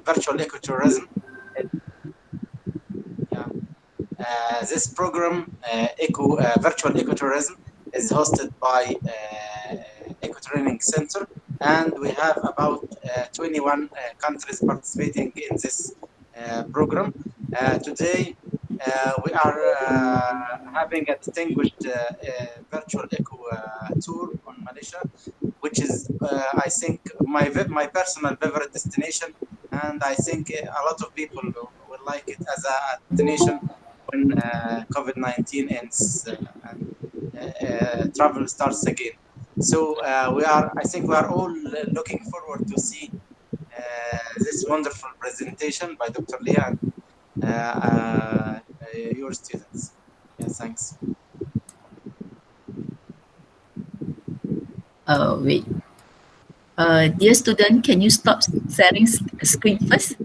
virtual ecotourism. Yeah. This program, virtual ecotourism, is hosted by Eco Training Center, and we have about 21 countries participating in this program. Today, we are having a distinguished virtual eco tour on Malaysia, which is, I think, my personal favorite destination, and I think a lot of people will like it as a destination when COVID-19 ends and travel starts again. So I think we are all looking forward to see this wonderful presentation by Dr. Leah and your students. Yeah, thanks. Wait. Dear student, can you stop sharing screen first?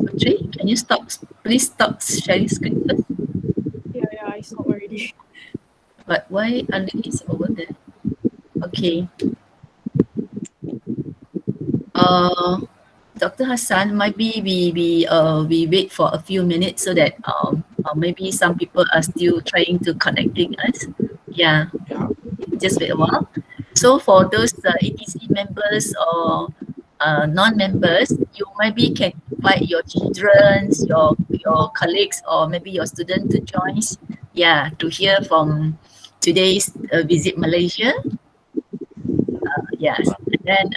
Audrey, can you please stop sharing screen first? Yeah, I stopped already. But why Ali is over there? Okay. Dr. Hassan, maybe we wait for a few minutes so that maybe some people are still trying to connecting us. Yeah, just wait a while. So for those ETC members or non-members, you maybe can invite your children, your colleagues, or maybe your student to join. Yeah, to hear from today's Visit Malaysia. Yes, and then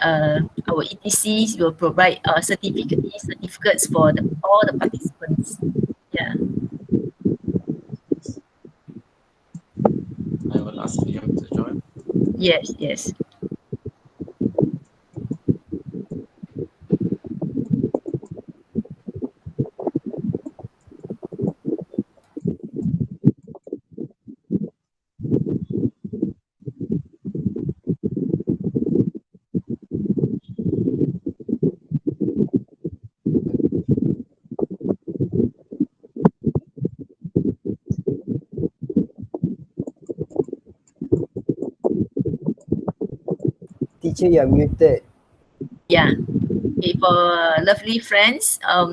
our ETCs will provide certificates for all the participants. Yeah. I will ask him to join. Yes. Teacher, you're muted. Yeah. Okay, for lovely friends, I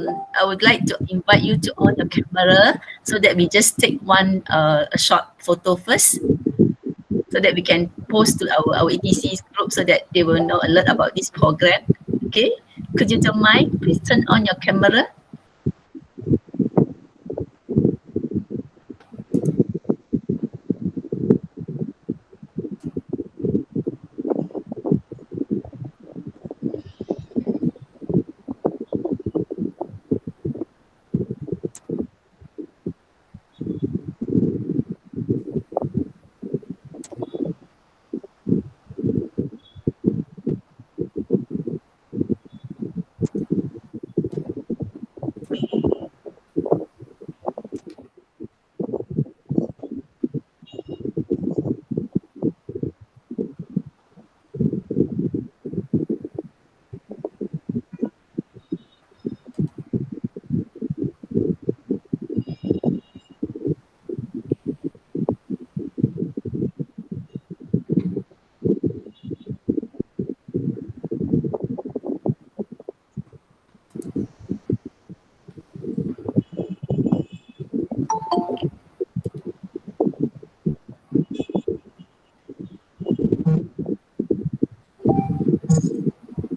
would like to invite you to on your camera so that we just take a short photo first, so that we can post to our ETCs group so that they will know alert about this program. Okay, could you don't mind, please turn on your camera.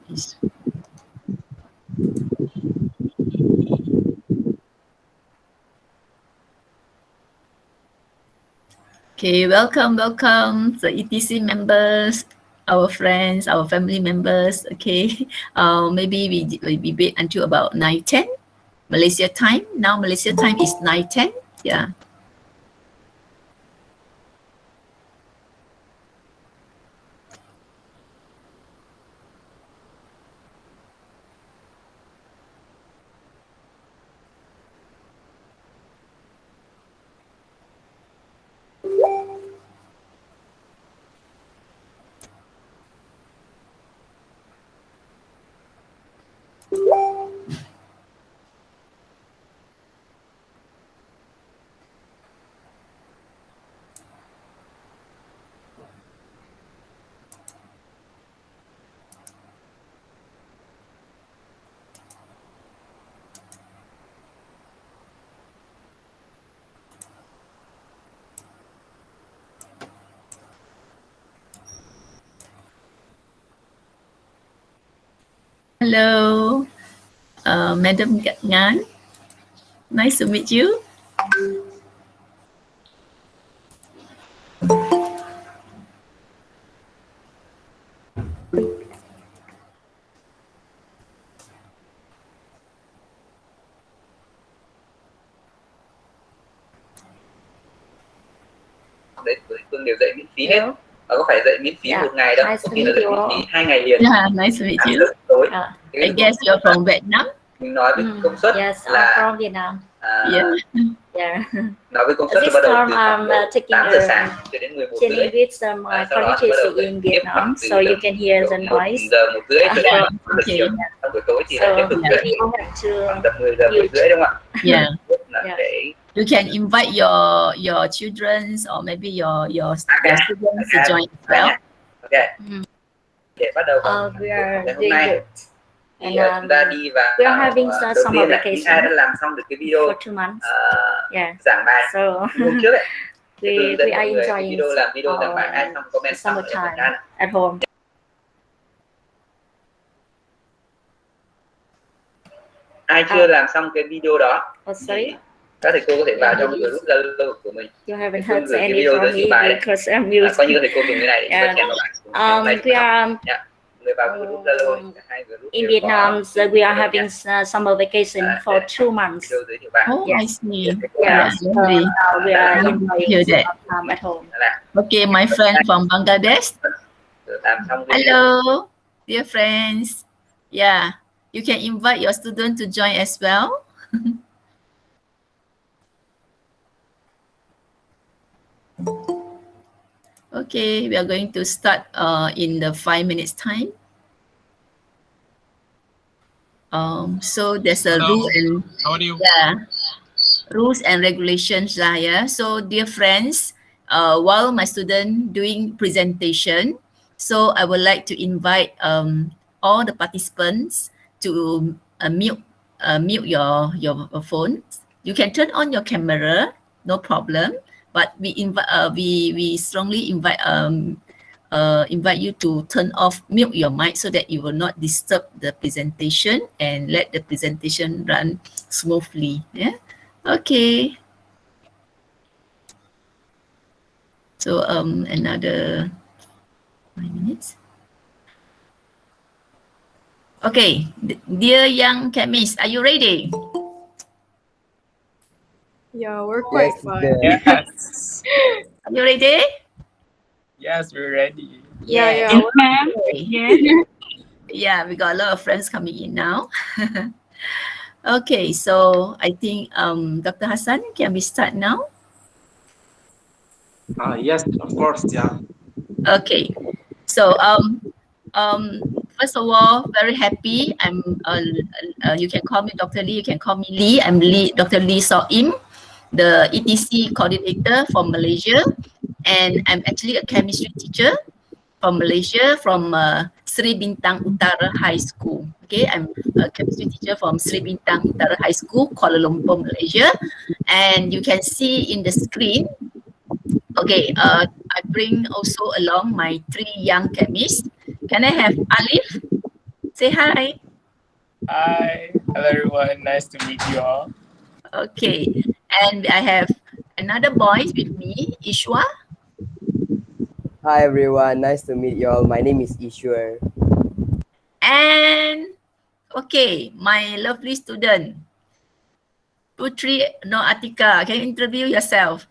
Please. Okay, welcome the ETC members, our friends, our family members. Okay, maybe we wait until about 9:10 Malaysia time. Now Malaysia time is 9:10. Yeah. Hello, Madam Ngan. Nice to meet you. Đấy, Phương đều dạy miễn phí hết. Và có phải dạy miễn phí một ngày đâu, có khi là dạy miễn phí 2 ngày liền. Yeah, nice to meet you. Tối. I guess you're from Vietnam. Mình nói với công suất Yes, I'm là from Vietnam. Yeah. Yeah. nói với công suất This bắt đầu time từ I'm taking 8 giờ sáng cho đến 11 training rưỡi. with some colleagues in Vietnam, so you can hear the 1 noise. giờ 1 rưỡi cho đến Yeah, 1 giờ chiều. Trong buổi tối thì lại tiếp tục dạy Maybe you have khoảng to. tầm 10 giờ 10 rưỡi đúng không ạ? Yeah. Để You can invite your children or maybe your students to join as well. Okay. Để bắt đầu bằng We are ngày hôm doing nay good. thì chúng ta đi vào we are having đầu summer tiên là những ai đã làm xong được cái video for 2 months. giảng bài So hôm trước ấy. we are enjoying video làm video giảng bài ai xong comment xong ở phần summertime at home. Ai chưa làm xong cái video đó Sorry, các thầy cô có thể vào trong cái group Zalo của mình. you haven't Phương heard gửi cái any video from giới thiệu me bài đấy. because I'm Coi như used. thầy cô dùng cái này để chúng ta chèn vào bài. We are Người vào cái group Zalo hai group in Vietnam, so we are having summer vacation for 2 months. video giới thiệu bài. Oh, I see. Yeah, Lovely. now we are Hear enjoying that. some time at home. Okay, my friend from Bangladesh. Làm xong cái Hello, dear friends. Yeah, you can invite your student to join as well. Okay, we are going to start in the 5 minutes time. So there's a rule and rules and regulations lah, yeah. So dear friends, while my student doing presentation, so I would like to invite all the participants to mute your phone. You can turn on your camera, no problem. But we strongly invite you to turn off, mute your mic so that you will not disturb the presentation and let the presentation run smoothly. Yeah. Okay. So another 5 minutes. Okay, dear young chemists, are you ready? Yeah, we're quite fine. Yes. Are you ready? Yes, we're ready. Yeah. Yeah, we got a lot of friends coming in now. Okay, so I think Dr. Hassan, can we start now? Yes, of course, yeah. Okay, so first of all, very happy. You can call me Dr. Lee, you can call me Lee. I'm Dr. Lee So Im, the ETC coordinator from Malaysia, and I'm actually a chemistry teacher from Malaysia, from Sri Bintang Utara High School. Okay, I'm a chemistry teacher from Sri Bintang Utara High School, Kuala Lumpur, Malaysia. And you can see in the screen, okay, I bring also along my 3 young chemists. Can I have Alif? Say hi. Hi. Hello, everyone. Nice to meet you all. Okay, and I have another boy with me, Ishwa. Hi everyone, nice to meet you all. My name is Ishwar. And okay, my lovely student, Putri No Atika. Can you introduce yourself?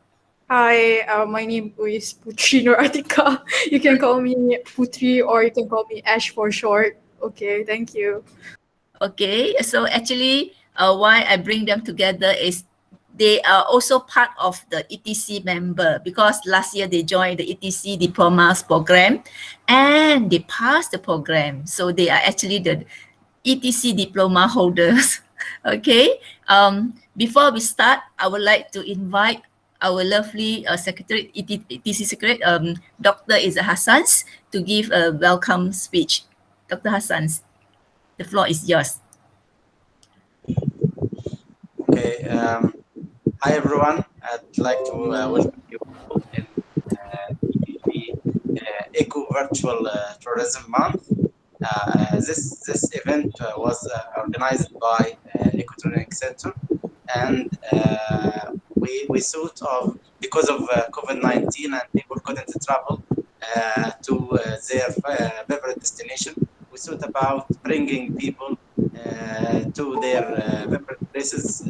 Hi, my name is Putri Nur Atika. You can call me Putri or you can call me Ash for short. Okay, thank you. Okay, so actually, why I bring them together is they are also part of the ETC member, because last year they joined the ETC diplomas program and they passed the program. So they are actually the ETC diploma holders. Okay, before we start, I would like to invite our lovely secretary, ETC secretary, Dr. Izzat Hassans, to give a welcome speech. Dr. Hassans, the floor is yours. Okay. Hi everyone. I'd like to welcome you in the Eco Virtual Tourism Month. This event was organized by Ecotraining Center, and we thought of, because of COVID-19 and people couldn't travel to their favorite destination, we thought about bringing people to their favorite places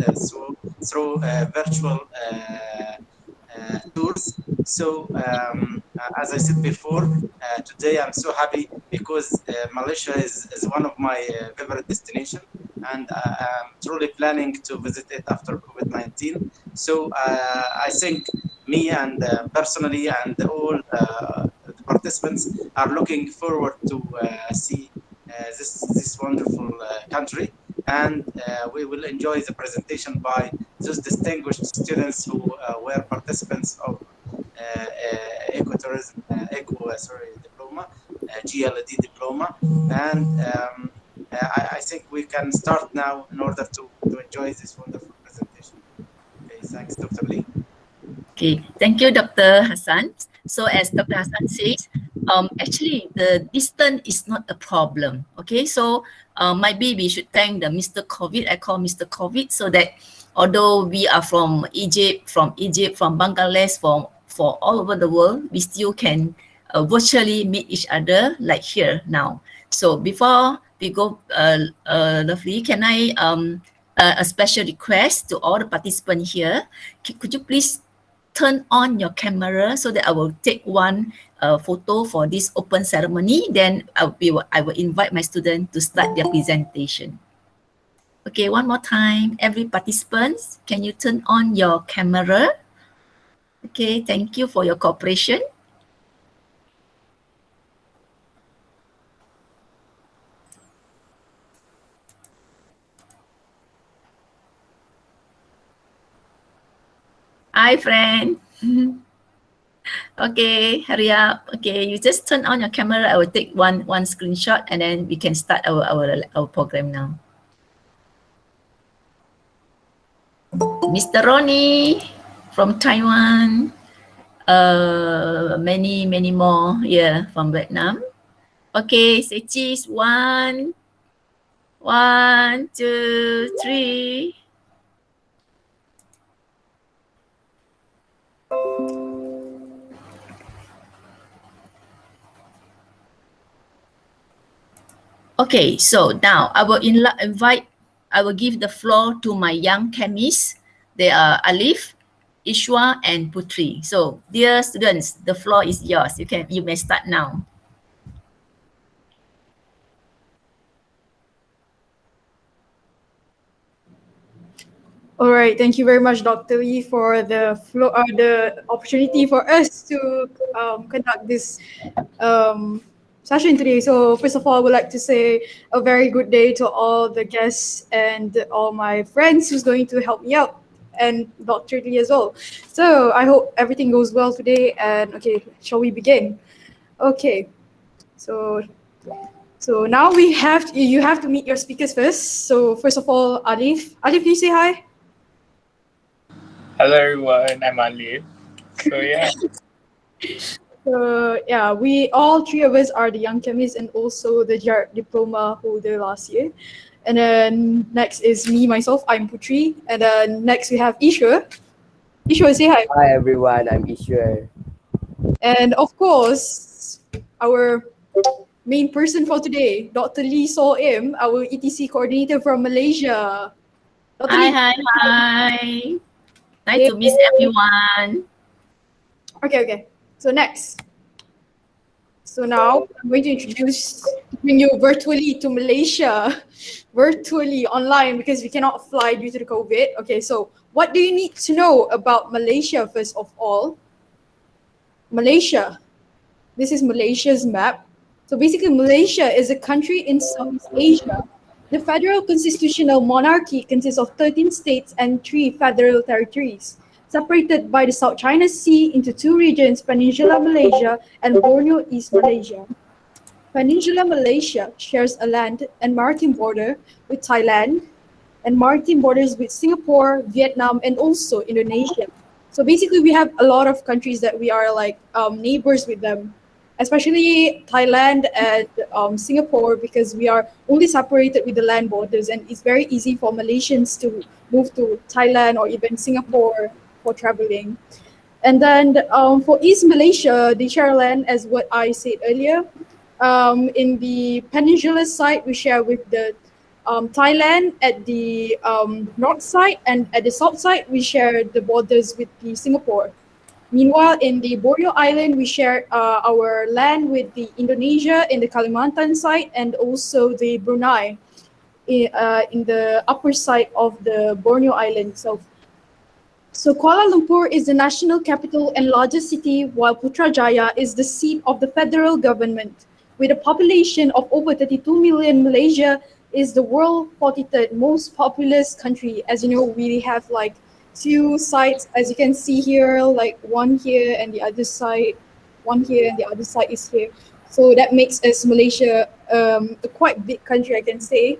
through virtual tours. So, as I said before, today I'm so happy because Malaysia is one of my favorite destinations, and I'm truly planning to visit it after COVID-19. So, I think me and personally and all the participants are looking forward to see this wonderful country, and we will enjoy the presentation by those distinguished students who were participants of ecotourism, diploma, GLD diploma, and I think we can start now in order to enjoy this wonderful presentation. Okay, thanks, Dr. Lee. Okay, thank you, Dr. Hassan. So as Dr. Hassan says, actually the distance is not a problem. Okay, so maybe we should thank the Mr. COVID. I call Mr. COVID, so that although we are from Egypt, from Bangladesh, for all over the world, we still can virtually meet each other like here now. So before we go, Lovely, can I a special request to all the participants here? Could you please turn on your camera so that I will take one photo for this open ceremony. Then I will invite my student to start their presentation. Okay, one more time. Every participant, can you turn on your camera? Okay, thank you for your cooperation. Hi, friend. Okay, hurry up. Okay, you just turn on your camera. I will take one screenshot, and then we can start our program now. Mr. Ronnie from Taiwan. Many more here from Vietnam. Okay, say cheese. 1, 2, 3. Okay, so now I will I will give the floor to my young chemists. They are Alif, Ishwa, and Putri. So, dear students, the floor is yours. You may start now. All right, thank you very much, Dr. Lee, for the opportunity for us to conduct this session today. So first of all, I would like to say a very good day to all the guests and all my friends who's going to help me out, and Dr. Lee as well. So I hope everything goes well today. And okay, shall we begin? Okay, so now you have to meet your speakers first. So first of all, Alif, can you say hi? Hello everyone, I'm Alif. So yeah. So yeah, we all three of us are the young chemists and also the diploma holder last year. And then next is me, myself, I'm Putri. And then next we have Ishwar. Ishwar, say hi. Hi everyone, I'm Ishwar. And of course, our main person for today, Dr. Lee So Im, our ETC coordinator from Malaysia. Dr. Lee. Hi. Nice to meet everyone. Okay. So next. So now I'm going to bring you virtually to Malaysia, virtually online because we cannot fly due to the COVID. Okay, so what do you need to know about Malaysia first of all? Malaysia. This is Malaysia's map. So basically Malaysia is a country in Southeast Asia. The federal constitutional monarchy consists of 13 states and 3 federal territories, separated by the South China Sea into 2 regions, Peninsular Malaysia and Borneo East Malaysia. Peninsular Malaysia shares a land and maritime border with Thailand and maritime borders with Singapore, Vietnam, and also Indonesia. So basically we have a lot of countries that we are like neighbors with them. especially Thailand and Singapore, because we are only separated with the land borders, and it's very easy for Malaysians to move to Thailand or even Singapore for traveling. And then for East Malaysia, they share land as what I said earlier. In the peninsular side, we share with the Thailand at the north side, and at the south side, we share the borders with the Singapore. Meanwhile, in the Borneo Island, we share our land with the Indonesia in the Kalimantan side, and also the Brunei in the upper side of the Borneo Island. So Kuala Lumpur is the national capital and largest city, while Putrajaya is the seat of the federal government. With a population of over 32 million, Malaysia is the world 43rd most populous country. As you know, we have like two sites, as you can see here, like one here and the other side, one here and the other side is here. So that makes us Malaysia a quite big country, I can say.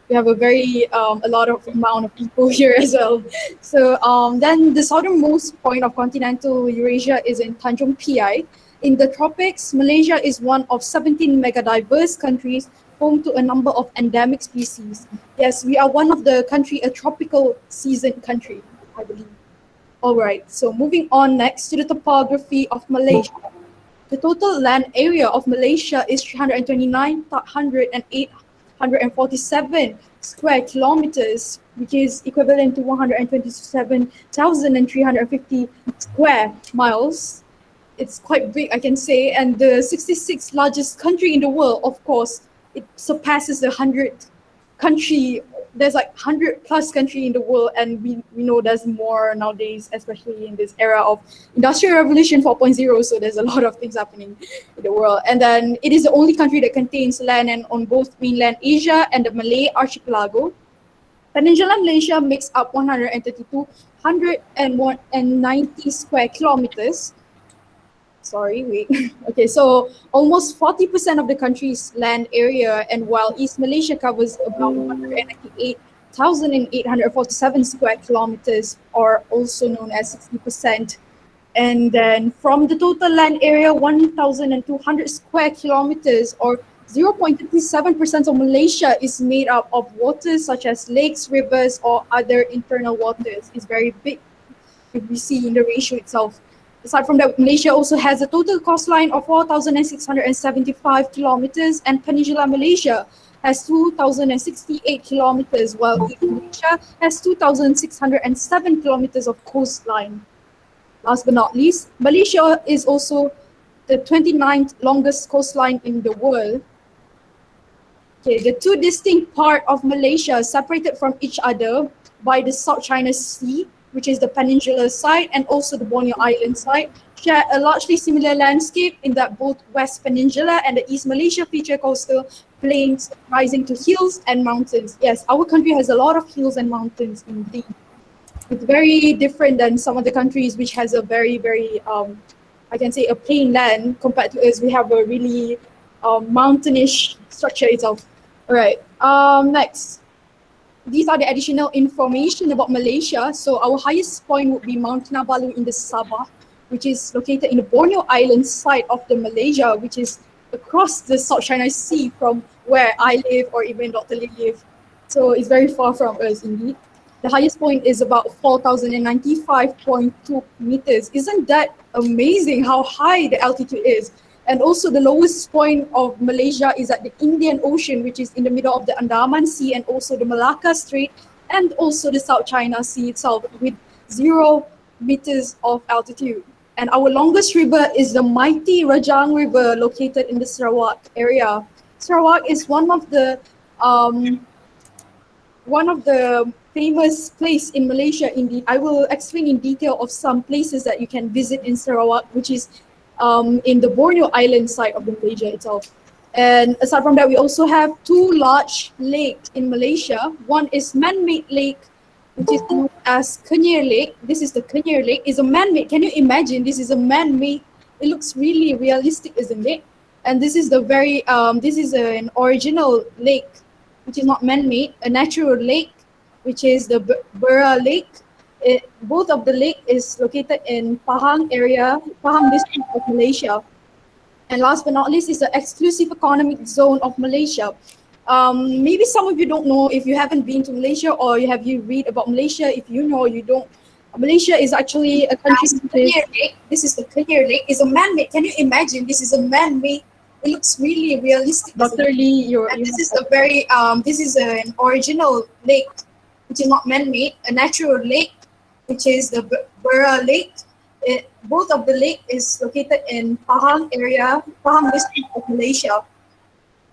We have a very a lot of amount of people here as well. So then the southernmost point of continental Eurasia is in Tanjung Piai. In the tropics, Malaysia is one of 17 megadiverse countries home to a number of endemic species. Yes, we are one of the country, a tropical season country, I believe. All right, so moving on next to the topography of Malaysia. The total land area of Malaysia is 329,847 square kilometers, which is equivalent to 127,350 square miles. It's quite big, I can say, and the 66th largest country in the world, of course, it surpasses the 100th country. There's like 100 plus country in the world, and we know there's more nowadays, especially in this era of Industrial Revolution 4.0. So there's a lot of things happening in the world. And then it is the only country that contains land and on both mainland Asia and the Malay archipelago. Peninsular Malaysia makes up 190 square kilometers. Sorry, wait. Okay, so almost 40% of the country's land area, and while East Malaysia covers about 198,847 square kilometers, or also known as 60%. And then from the total land area, 1,200 square kilometers, or 0.37% of Malaysia is made up of waters such as lakes, rivers, or other internal waters. It's very big if we see in the ratio itself. Aside from that, Malaysia also has a total coastline of 4,675 kilometers, and Peninsular Malaysia has 2,068 kilometers, while East Malaysia has 2,607 kilometers of coastline. Last but not least, Malaysia is also the 29th longest coastline in the world. Okay, the two distinct parts of Malaysia separated from each other by the South China Sea, which is the peninsular side, and also the Borneo Island side, share a largely similar landscape in that both West Peninsula and the East Malaysia feature coastal plains rising to hills and mountains. Yes, our country has a lot of hills and mountains indeed. It's very different than some of the countries which has a very, very, I can say a plain land compared to us. We have a really mountainish structure itself. All right, next. These are the additional information about Malaysia. So our highest point would be Mount Kinabalu in the Sabah, which is located in the Borneo Island side of the Malaysia, which is across the South China Sea from where I live or even Dr. Lee live. So it's very far from us indeed. The highest point is about 4,095.2 meters. Isn't that amazing how high the altitude is? And also the lowest point of Malaysia is at the Indian Ocean, which is in the middle of the Andaman Sea and also the Malacca Strait and also the South China Sea itself with 0 meters of altitude. And our longest river is the mighty Rajang River located in the Sarawak area. Sarawak is one of the famous place in Malaysia. Indeed, I will explain in detail of some places that you can visit in Sarawak, which is in the Borneo Island side of Malaysia itself. And aside from that, we also have 2 large lakes in Malaysia. One is man-made lake, which is known as Kenyir Lake. This is the Kenyir Lake. It's a man-made. Can you imagine? This is a man-made. It looks really realistic, isn't it? And this is the very this is an original lake, which is not man-made, a natural lake, which is the Bura Lake. Both of the lake is located in Pahang area, Pahang district of Malaysia. And last but not least is the exclusive economic zone of Malaysia. Maybe some of you don't know if you haven't been to Malaysia, or you read about Malaysia. If you know, you don't. Malaysia is actually a country. This is the Clear Lake. It's a man-made. Can you imagine? This is a man-made. It looks really realistic. Dr. Lee, this is a very this is an original lake, which is not man-made. A natural lake, which is the Bura Lake. Both of the lake is located in Pahang area, Pahang district of Malaysia.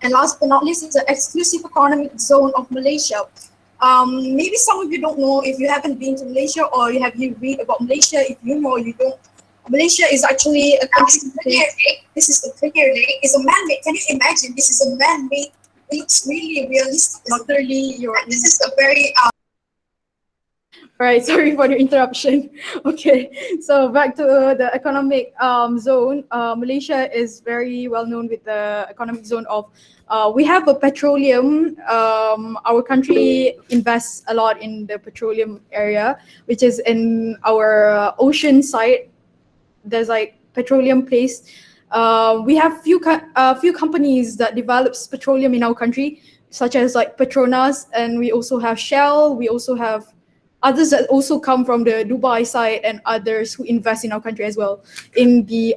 And last but not least is the exclusive economic zone of Malaysia. Maybe some of you don't know if you haven't been to Malaysia, or you read about Malaysia. If you know, you don't. Malaysia is actually a country. This is the Clear Lake. It's a man-made. Can you imagine? This is a man-made. It looks really realistic. Dr. Lee, this is a very Right, sorry for the interruption. Okay, so back to the economic zone. Malaysia is very well known with the economic zone of, we have a petroleum. Our country invests a lot in the petroleum area, which is in our ocean side. There's like petroleum place. We have few companies that develops petroleum in our country, such as like Petronas, and we also have Shell. We also have others that also come from the Dubai side, and others who invest in our country as well,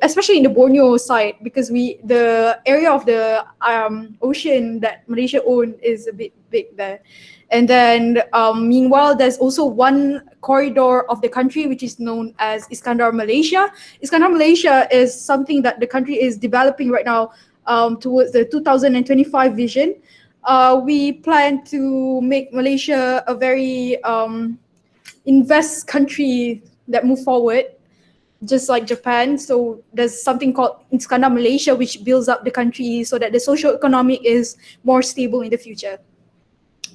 especially in the Borneo side, because the area of the ocean that Malaysia own is a bit big there. And then meanwhile, there's also one corridor of the country which is known as Iskandar Malaysia. Iskandar Malaysia is something that the country is developing right now towards the 2025 vision. We plan to make Malaysia a very invest country that move forward, just like Japan. So there's something called Iskandar Malaysia, which builds up the country so that the socio-economic is more stable in the future,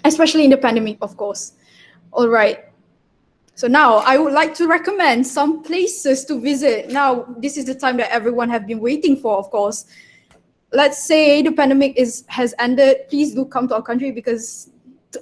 especially in the pandemic, of course. All right. So now I would like to recommend some places to visit. Now, this is the time that everyone have been waiting for, of course. Let's say the pandemic has ended. Please do come to our country, because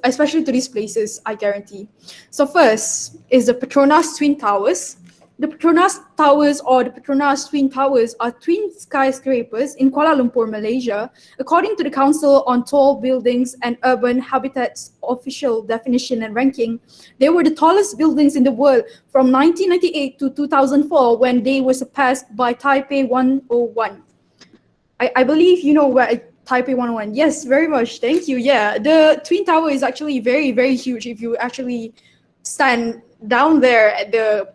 especially to these places, I guarantee. So first is the Petronas Twin Towers. The Petronas Towers, or the Petronas Twin Towers, are twin skyscrapers in Kuala Lumpur, Malaysia. According to the Council on Tall Buildings and Urban Habitats official definition and ranking, they were the tallest buildings in the world from 1998 to 2004, when they were surpassed by Taipei 101. I believe you know where Taipei 101. Yes, very much. Thank you. Yeah, the Twin Tower is actually very, very huge. If you actually stand down there at the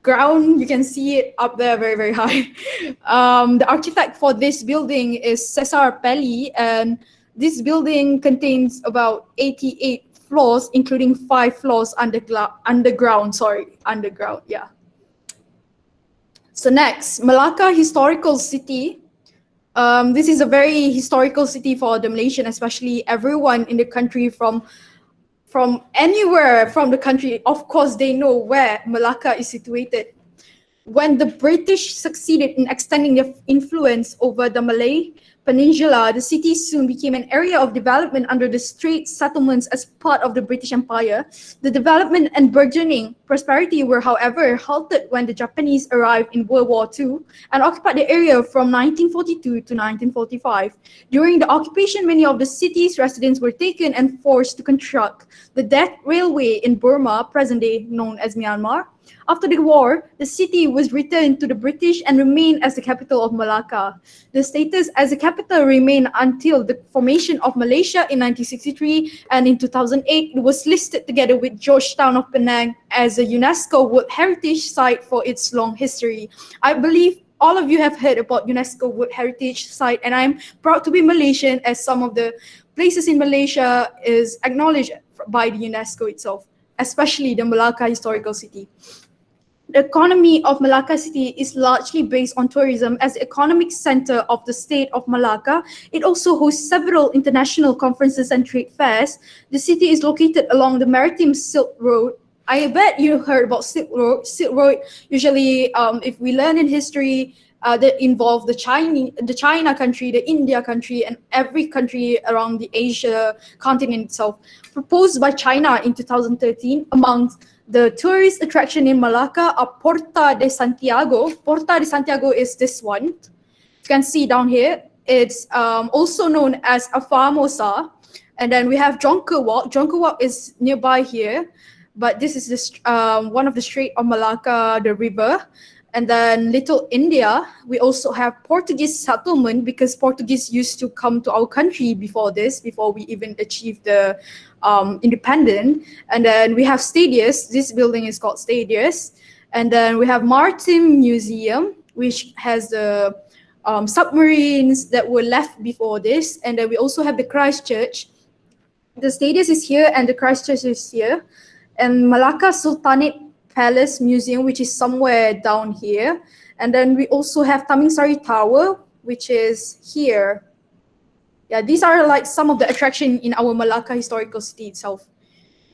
ground, you can see it up there very, very high. The architect for this building is Cesar Pelli, and this building contains about 88 floors, including 5 floors underground. Yeah. So next, Malacca Historical City. This is a very historical city for the Malaysian, especially everyone in the country from anywhere from the country. Of course, they know where Malacca is situated. When the British succeeded in extending their influence over the Malay Peninsula, the city soon became an area of development under the Strait settlements as part of the British Empire. The development and burgeoning prosperity were, however, halted when the Japanese arrived in World War II and occupied the area from 1942 to 1945. During the occupation, many of the city's residents were taken and forced to construct the Death Railway in Burma, present-day known as Myanmar. After the war, the city was returned to the British and remained as the capital of Malacca. The status as a capital remained until the formation of Malaysia in 1963, and in 2008, it was listed together with Georgetown of Penang as a UNESCO World Heritage Site for its long history. I believe all of you have heard about UNESCO World Heritage Site, and I'm proud to be Malaysian, as some of the places in Malaysia is acknowledged by the UNESCO itself, especially the Malacca Historical City. The economy of Malacca City is largely based on tourism. As the economic center of the state of Malacca, it also hosts several international conferences and trade fairs. The city is located along the maritime Silk Road. I bet you heard about Silk Road. Silk Road, usually, if we learn in history, that involve the China country, the India country, and every country around the Asia continent itself. Proposed by China in 2013, among the tourist attraction in Malacca are Porta de Santiago. Porta de Santiago is this one. can see down here, it's also known as Afamosa. And then we have Jonker Walk. Jonker Walk is nearby here, but this is one of the Strait of Malacca, the river. And then Little India, we also have Portuguese settlement, because Portuguese used to come to our country before we even achieved the independent. And then we have Stadius. This building is called Stadius. And then we have Maritime Museum, which has the submarines that were left before this. And then we also have the Christchurch. The Stadius is here and the Christchurch is here. And Malacca Sultanate Palace Museum, which is somewhere down here. And then we also have Tamingsari Tower, which is here. Yeah, these are like some of the attraction in our Malacca historical city itself.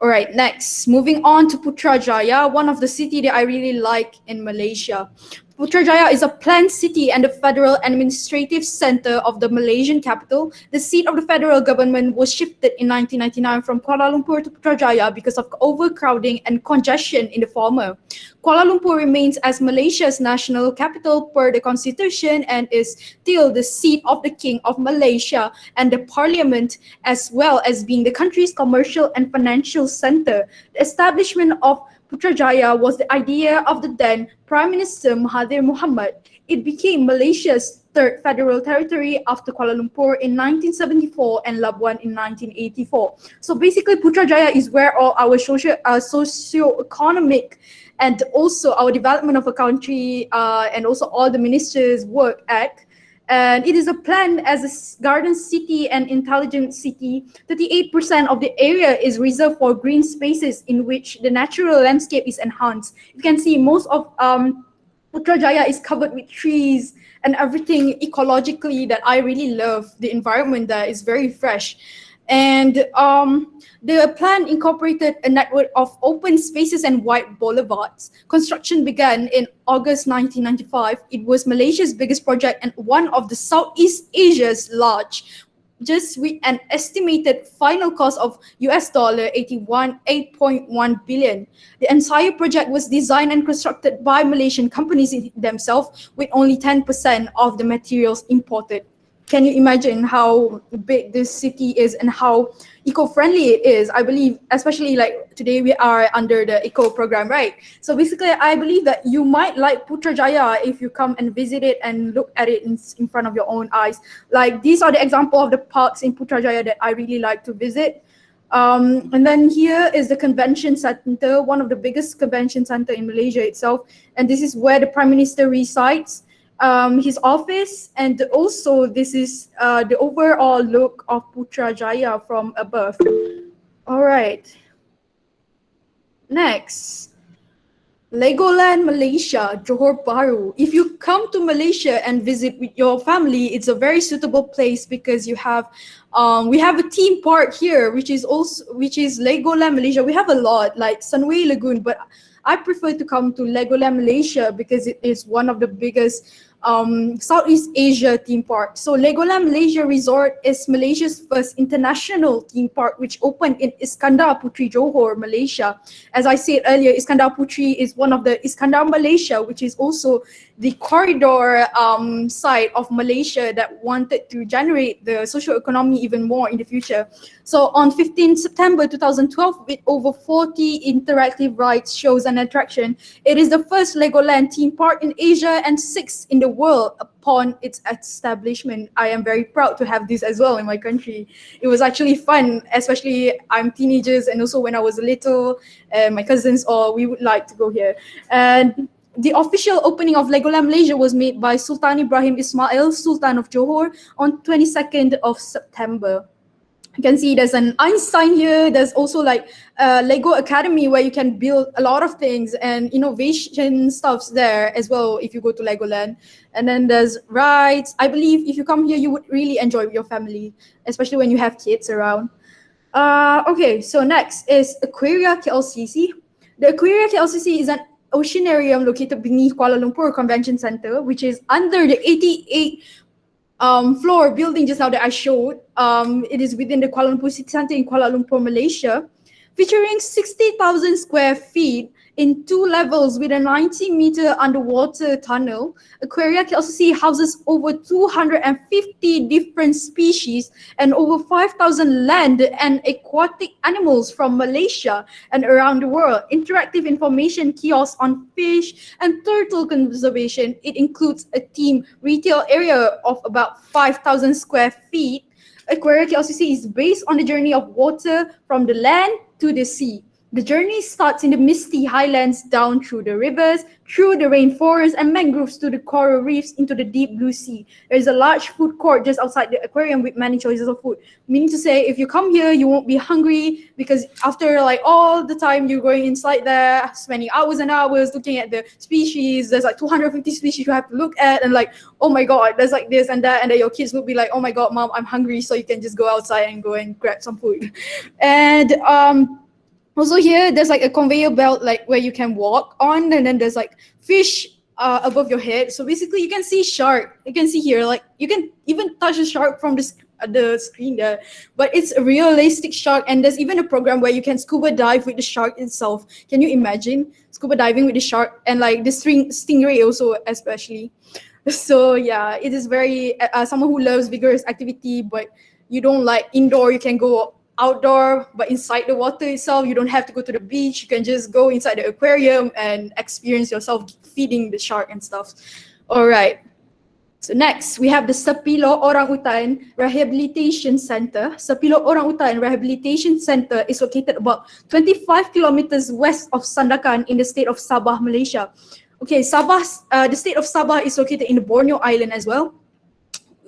All right, next, moving on to Putrajaya, one of the city that I really like in Malaysia. Putrajaya is a planned city and the federal administrative center of the Malaysian capital. The seat of the federal government was shifted in 1999 from Kuala Lumpur to Putrajaya because of overcrowding and congestion in the former. Kuala Lumpur remains as Malaysia's national capital per the constitution and is still the seat of the King of Malaysia and the parliament, as well as being the country's commercial and financial center. The establishment of Putrajaya was the idea of the then Prime Minister Mahathir Mohamad. It became Malaysia's third federal territory after Kuala Lumpur in 1974 and Labuan in 1984. So basically, Putrajaya is where all our socio-economic and also our development of a country and also all the ministers work at. And it is a plan as a garden city and intelligent city. 38% of the area is reserved for green spaces in which the natural landscape is enhanced. You can see most of Putrajaya is covered with trees and everything ecologically that I really love. The environment there is very fresh. And the plan incorporated a network of open spaces and wide boulevards. Construction began in August 1995. It was Malaysia's biggest project and one of the Southeast Asia's large, just with an estimated final cost of $8.1 billion. The entire project was designed and constructed by Malaysian companies themselves, with only 10% of the materials imported. Can you imagine how big this city is and how eco-friendly it is? I believe, especially like today we are under the eco program, right? So basically, I believe that you might like Putrajaya if you come and visit it and look at it in front of your own eyes. Like these are the example of the parks in Putrajaya that I really like to visit. And then here is the convention center, one of the biggest convention center in Malaysia itself. And this is where the Prime Minister resides. His office, and also this is the overall look of Putrajaya from above. All right. Next, Legoland Malaysia, Johor Bahru. If you come to Malaysia and visit with your family, it's a very suitable place because you have we have a theme park here, which is Legoland Malaysia. We have a lot like Sunway Lagoon, but I prefer to come to Legoland Malaysia because it is one of the biggest Southeast Asia theme park. So Legoland Malaysia Resort is Malaysia's first international theme park, which opened in Iskandar Puteri, Johor, Malaysia. As I said earlier, Iskandar Puteri is one of the Iskandar Malaysia, which is also the corridor side of Malaysia that wanted to generate the social economy even more in the future. So on 15 September 2012, with over 40 interactive rides, shows and attraction, it is the first Legoland theme park in Asia and 6th in the world upon its establishment. I am very proud to have this as well in my country. It was actually fun, especially I'm teenagers and also when I was little, my cousins we would like to go here. And the official opening of Legoland Malaysia was made by Sultan Ibrahim Ismail, Sultan of Johor, on 22nd of September. You can see there's an Einstein here. There's also like a Lego Academy where you can build a lot of things and innovation stuffs there as well if you go to Legoland. And then there's rides. I believe if you come here, you would really enjoy with your family, especially when you have kids around. Okay, so next is Aquaria KLCC. The Aquaria KLCC is an oceanarium located beneath Kuala Lumpur Convention Center, which is under the 88 floor building just now that I showed. It is within the Kuala Lumpur City Centre in Kuala Lumpur, Malaysia, featuring 60,000 square feet. in 2 levels with a 90-meter underwater tunnel. Aquaria KLCC houses over 250 different species and over 5,000 land and aquatic animals from Malaysia and around the world. Interactive information kiosks on fish and turtle conservation. It includes a team retail area of about 5,000 square feet. Aquaria KLCC is based on the journey of water from the land to the sea. The journey starts in the misty highlands, down through the rivers, through the rainforest and mangroves to the coral reefs into the deep blue sea. There is a large food court just outside the aquarium with many choices of food. Meaning to say, if you come here, you won't be hungry because after like all the time you're going inside there, spending hours and hours looking at the species, there's like 250 species you have to look at and like, oh my God, there's like this and that. And then your kids will be like, oh my God, mom, I'm hungry. So you can just go outside and go and grab some food. And also here, there's like a conveyor belt like where you can walk on, and then there's like fish above your head. So basically you can see shark. You can see here, like you can even touch a shark from the screen there, but it's a realistic shark. And there's even a program where you can scuba dive with the shark itself. Can you imagine scuba diving with the shark and like the stingray also especially? So yeah, it is very, someone who loves vigorous activity, but you don't like indoor, you can go outdoor, but inside the water itself, you don't have to go to the beach. You can just go inside the aquarium and experience yourself feeding the shark and stuff. All right. So next, we have the Sepilo Orangutan Rehabilitation Center. Sepilo Orangutan Rehabilitation Center is located about 25 kilometers west of Sandakan in the state of Sabah, Malaysia. Okay, the state of Sabah is located in the Borneo Island as well.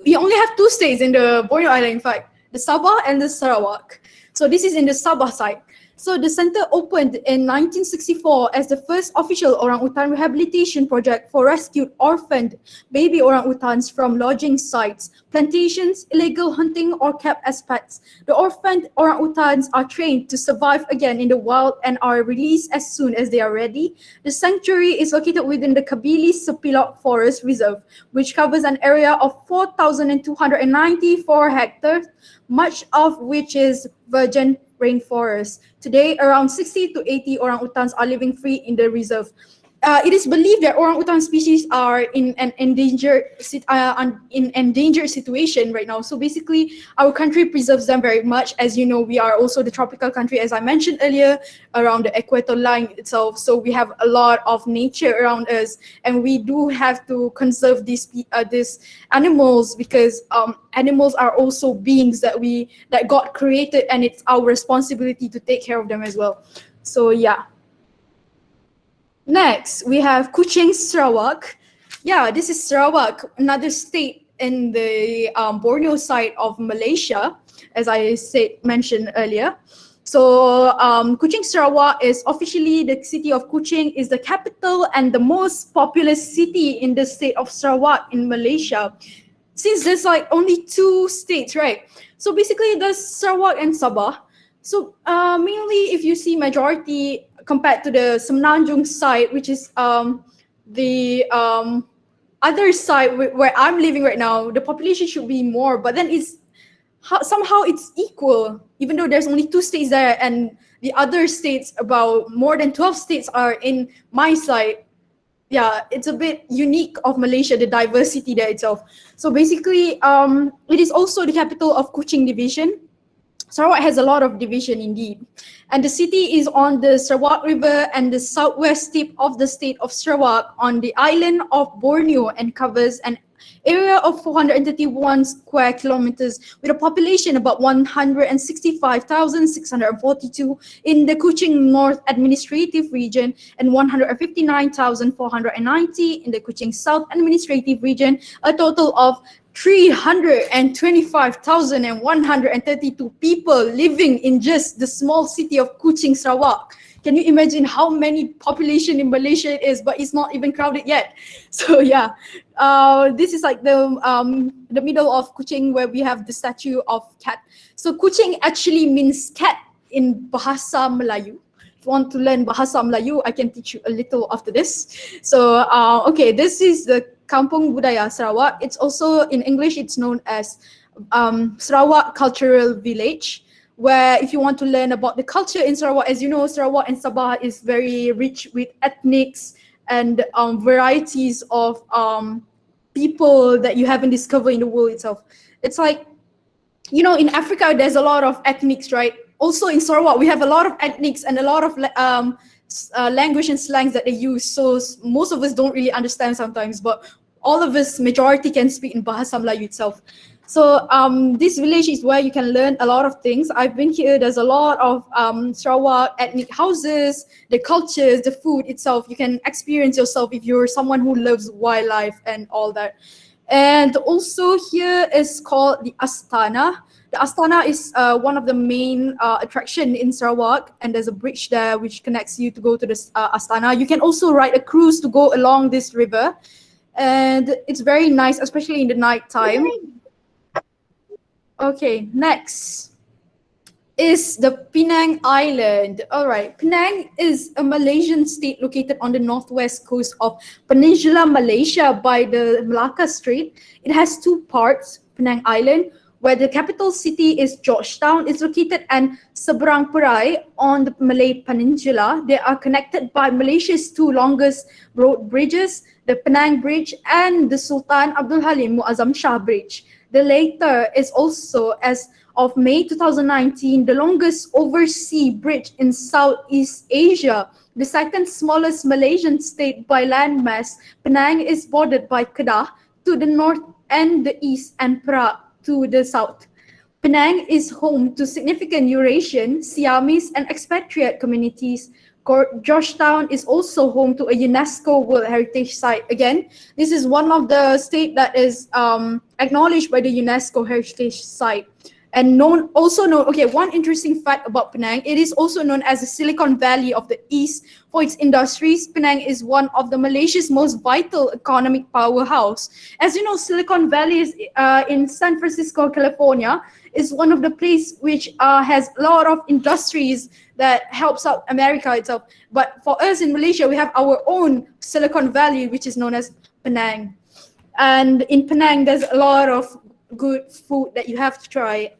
We only have 2 states in the Borneo Island, in fact, the Sabah and the Sarawak. So this is in the Sabah side. So the center opened in 1964 as the first official orangutan rehabilitation project for rescued orphaned baby orangutans from lodging sites, plantations, illegal hunting, or kept as pets. The orphaned orangutans are trained to survive again in the wild and are released as soon as they are ready. The sanctuary is located within the Kabili Sepilok Forest Reserve, which covers an area of 4,294 hectares, much of which is virgin rainforest. Today, around 60 to 80 orangutans are living free in the reserve. It is believed that orangutan species are in an endangered situation right now. So basically, our country preserves them very much. As you know, we are also the tropical country, as I mentioned earlier, around the equator line itself. So we have a lot of nature around us, and we do have to conserve these animals because animals are also beings that God created, and it's our responsibility to take care of them as well. So yeah. Next, we have Kuching, Sarawak. Yeah, this is Sarawak, another state in the Borneo side of Malaysia, as I mentioned earlier. So Kuching, Sarawak is officially the city of Kuching is the capital and the most populous city in the state of Sarawak in Malaysia. Since there's like only 2 states, right? So basically there's Sarawak and Sabah. So mainly if you see majority compared to the Semenanjung side, which is the other side where I'm living right now, the population should be more, but then somehow it's equal, even though there's only 2 states there, and the other states, about more than 12 states are in my side. Yeah, it's a bit unique of Malaysia, the diversity there itself. So basically, it is also the capital of Kuching Division. Sarawak has a lot of division indeed. And the city is on the Sarawak River and the southwest tip of the state of Sarawak on the island of Borneo, and covers an area of 431 square kilometers with a population about 165,642 in the Kuching North Administrative Region and 159,490 in the Kuching South Administrative Region, a total of 325,132 people living in just the small city of Kuching, Sarawak. Can you imagine how many population in Malaysia it is, but it's not even crowded yet? So yeah, this is like the middle of Kuching where we have the statue of cat. So Kuching actually means cat in Bahasa Melayu. If you want to learn Bahasa Melayu, I can teach you a little after this. So okay, this is the Kampung Budaya Sarawak. It's also in English, it's known as Sarawak Cultural Village. where if you want to learn about the culture in Sarawak, as you know, Sarawak and Sabah is very rich with ethnics and varieties of people that you haven't discovered in the world itself. It's like, you know, in Africa, there's a lot of ethnics, right? Also in Sarawak, we have a lot of ethnics and a lot of language and slangs that they use. So most of us don't really understand sometimes, but all of us, majority, can speak in Bahasa Melayu itself. So this village is where you can learn a lot of things. I've been here. There's a lot of Sarawak ethnic houses, the cultures, the food itself. You can experience yourself if you're someone who loves wildlife and all that. And also here is called the Astana. The Astana is one of the main attraction in Sarawak, and there's a bridge there which connects you to go to the Astana. You can also ride a cruise to go along this river, and it's very nice, especially in the night time. Okay, next is the Penang Island. All right, Penang is a Malaysian state located on the northwest coast of Peninsula Malaysia by the Malacca Strait. It has two parts, Penang Island, where the capital city is Georgetown. It's located and Seberang Perai on the Malay Peninsula. They are connected by Malaysia's two longest road bridges, the Penang Bridge and the Sultan Abdul Halim Muazzam Shah Bridge. The latter is also, as of May 2019, the longest overseas bridge in Southeast Asia. The second smallest Malaysian state by landmass, Penang is bordered by Kedah to the north and the east and Perak to the south. Penang is home to significant Eurasian, Siamese and expatriate communities. Georgetown is also home to a UNESCO World Heritage Site. Again, this is one of the states that is acknowledged by the UNESCO Heritage Site. And okay, one interesting fact about Penang, it is also known as the Silicon Valley of the East for its industries. Penang is one of the Malaysia's most vital economic powerhouse. As you know, Silicon Valley is in San Francisco, California, is one of the places which has a lot of industries that helps out America itself. But for us in Malaysia, we have our own Silicon Valley, which is known as Penang. And in Penang, there's a lot of good food that you have to try.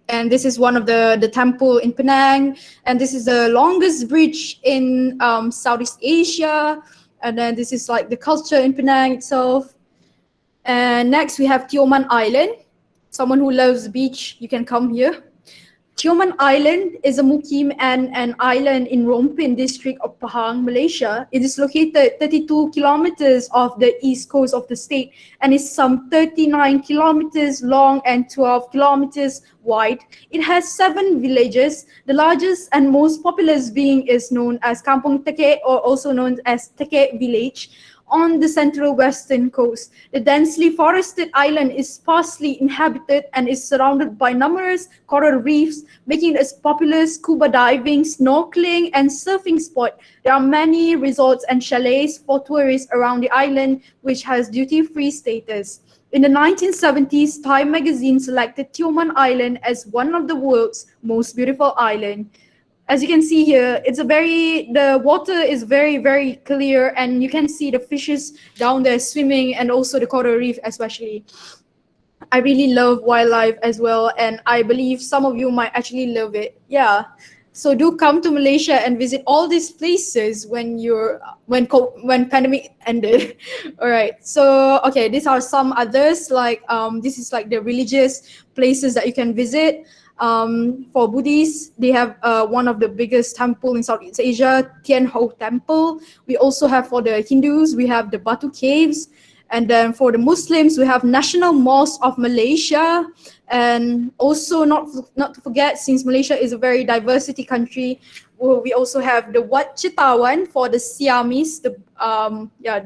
And this is one of the temple in Penang, and this is the longest bridge in Southeast Asia. And then this is like the culture in Penang itself. And next we have Tioman Island. Someone who loves beach, you can come here. Tioman Island is a mukim and an island in Rompin district of Pahang, Malaysia. It is located 32 kilometers off the east coast of the state and is some 39 kilometers long and 12 kilometers wide. It has 7 villages. The largest and most populous being is known as Kampung Teke, or also known as Teke Village, on the central western coast. The densely forested island is sparsely inhabited and is surrounded by numerous coral reefs, making it a popular scuba diving, snorkeling, and surfing spot. There are many resorts and chalets for tourists around the island, which has duty-free status. In the 1970s, Time magazine selected Tioman Island as one of the world's most beautiful islands. As you can see here, the water is very, very clear, and you can see the fishes down there swimming, and also the coral reef especially. I really love wildlife as well, and I believe some of you might actually love it. Yeah. So do come to Malaysia and visit all these places when pandemic ended. All right. So okay, these are some others, like this is like the religious places that you can visit. For Buddhists, they have one of the biggest temple in Southeast Asia, Tian Ho Temple. We also have, for the Hindus, we have the Batu Caves. And then for the Muslims, we have National Mosque of Malaysia. And also not to forget, since Malaysia is a very diversity country, we also have the Wat Citawan for the Siamese, the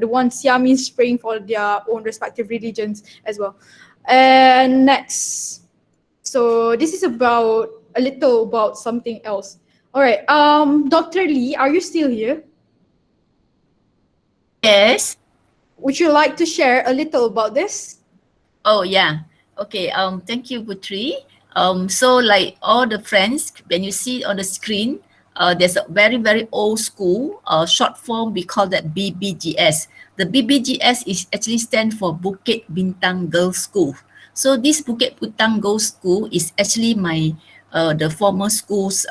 one Siamese praying for their own respective religions as well. And next, so this is a little about something else. All right, Dr. Lee, are you still here? Yes. Would you like to share a little about this? Oh yeah. Okay. Thank you, Putri. So like all the friends, when you see on the screen, there's a very, very old school short form. We call that BBGS. The BBGS is actually stand for Bukit Bintang Girls School. So this Bukit Bintang Girls School is actually my the former school's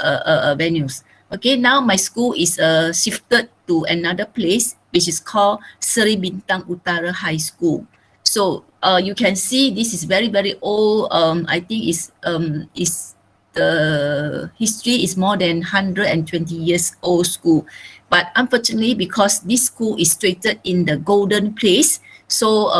venues. Okay, now my school is shifted to another place, which is called Seri Bintang Utara High School. So you can see this is very, very old. I think is the history is more than 120 years old school. But unfortunately, because this school is situated in the golden place, so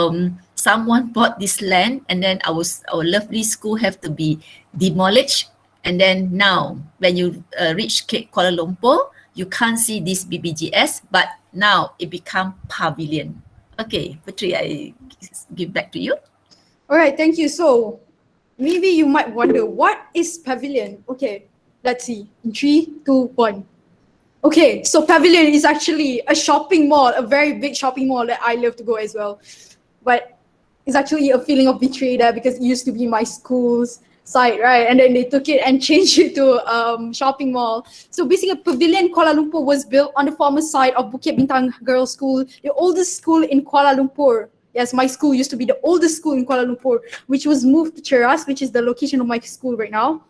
someone bought this land, and then our lovely school have to be demolished. And then now, when you reach Kuala Lumpur, you can't see this BBGS, but now it become pavilion. Okay, Putri, I give back to you. All right, thank you. So maybe you might wonder, what is pavilion? Okay, let's see. In 3, 2, 1. Okay, so pavilion is actually a shopping mall, a very big shopping mall that I love to go as well. But it's actually a feeling of betrayal there because it used to be my school's site, right? And then they took it and changed it to shopping mall. So basically, Pavilion Kuala Lumpur was built on the former site of Bukit Bintang Girls' School, the oldest school in Kuala Lumpur. Yes, my school used to be the oldest school in Kuala Lumpur, which was moved to Cheras, which is the location of my school right now,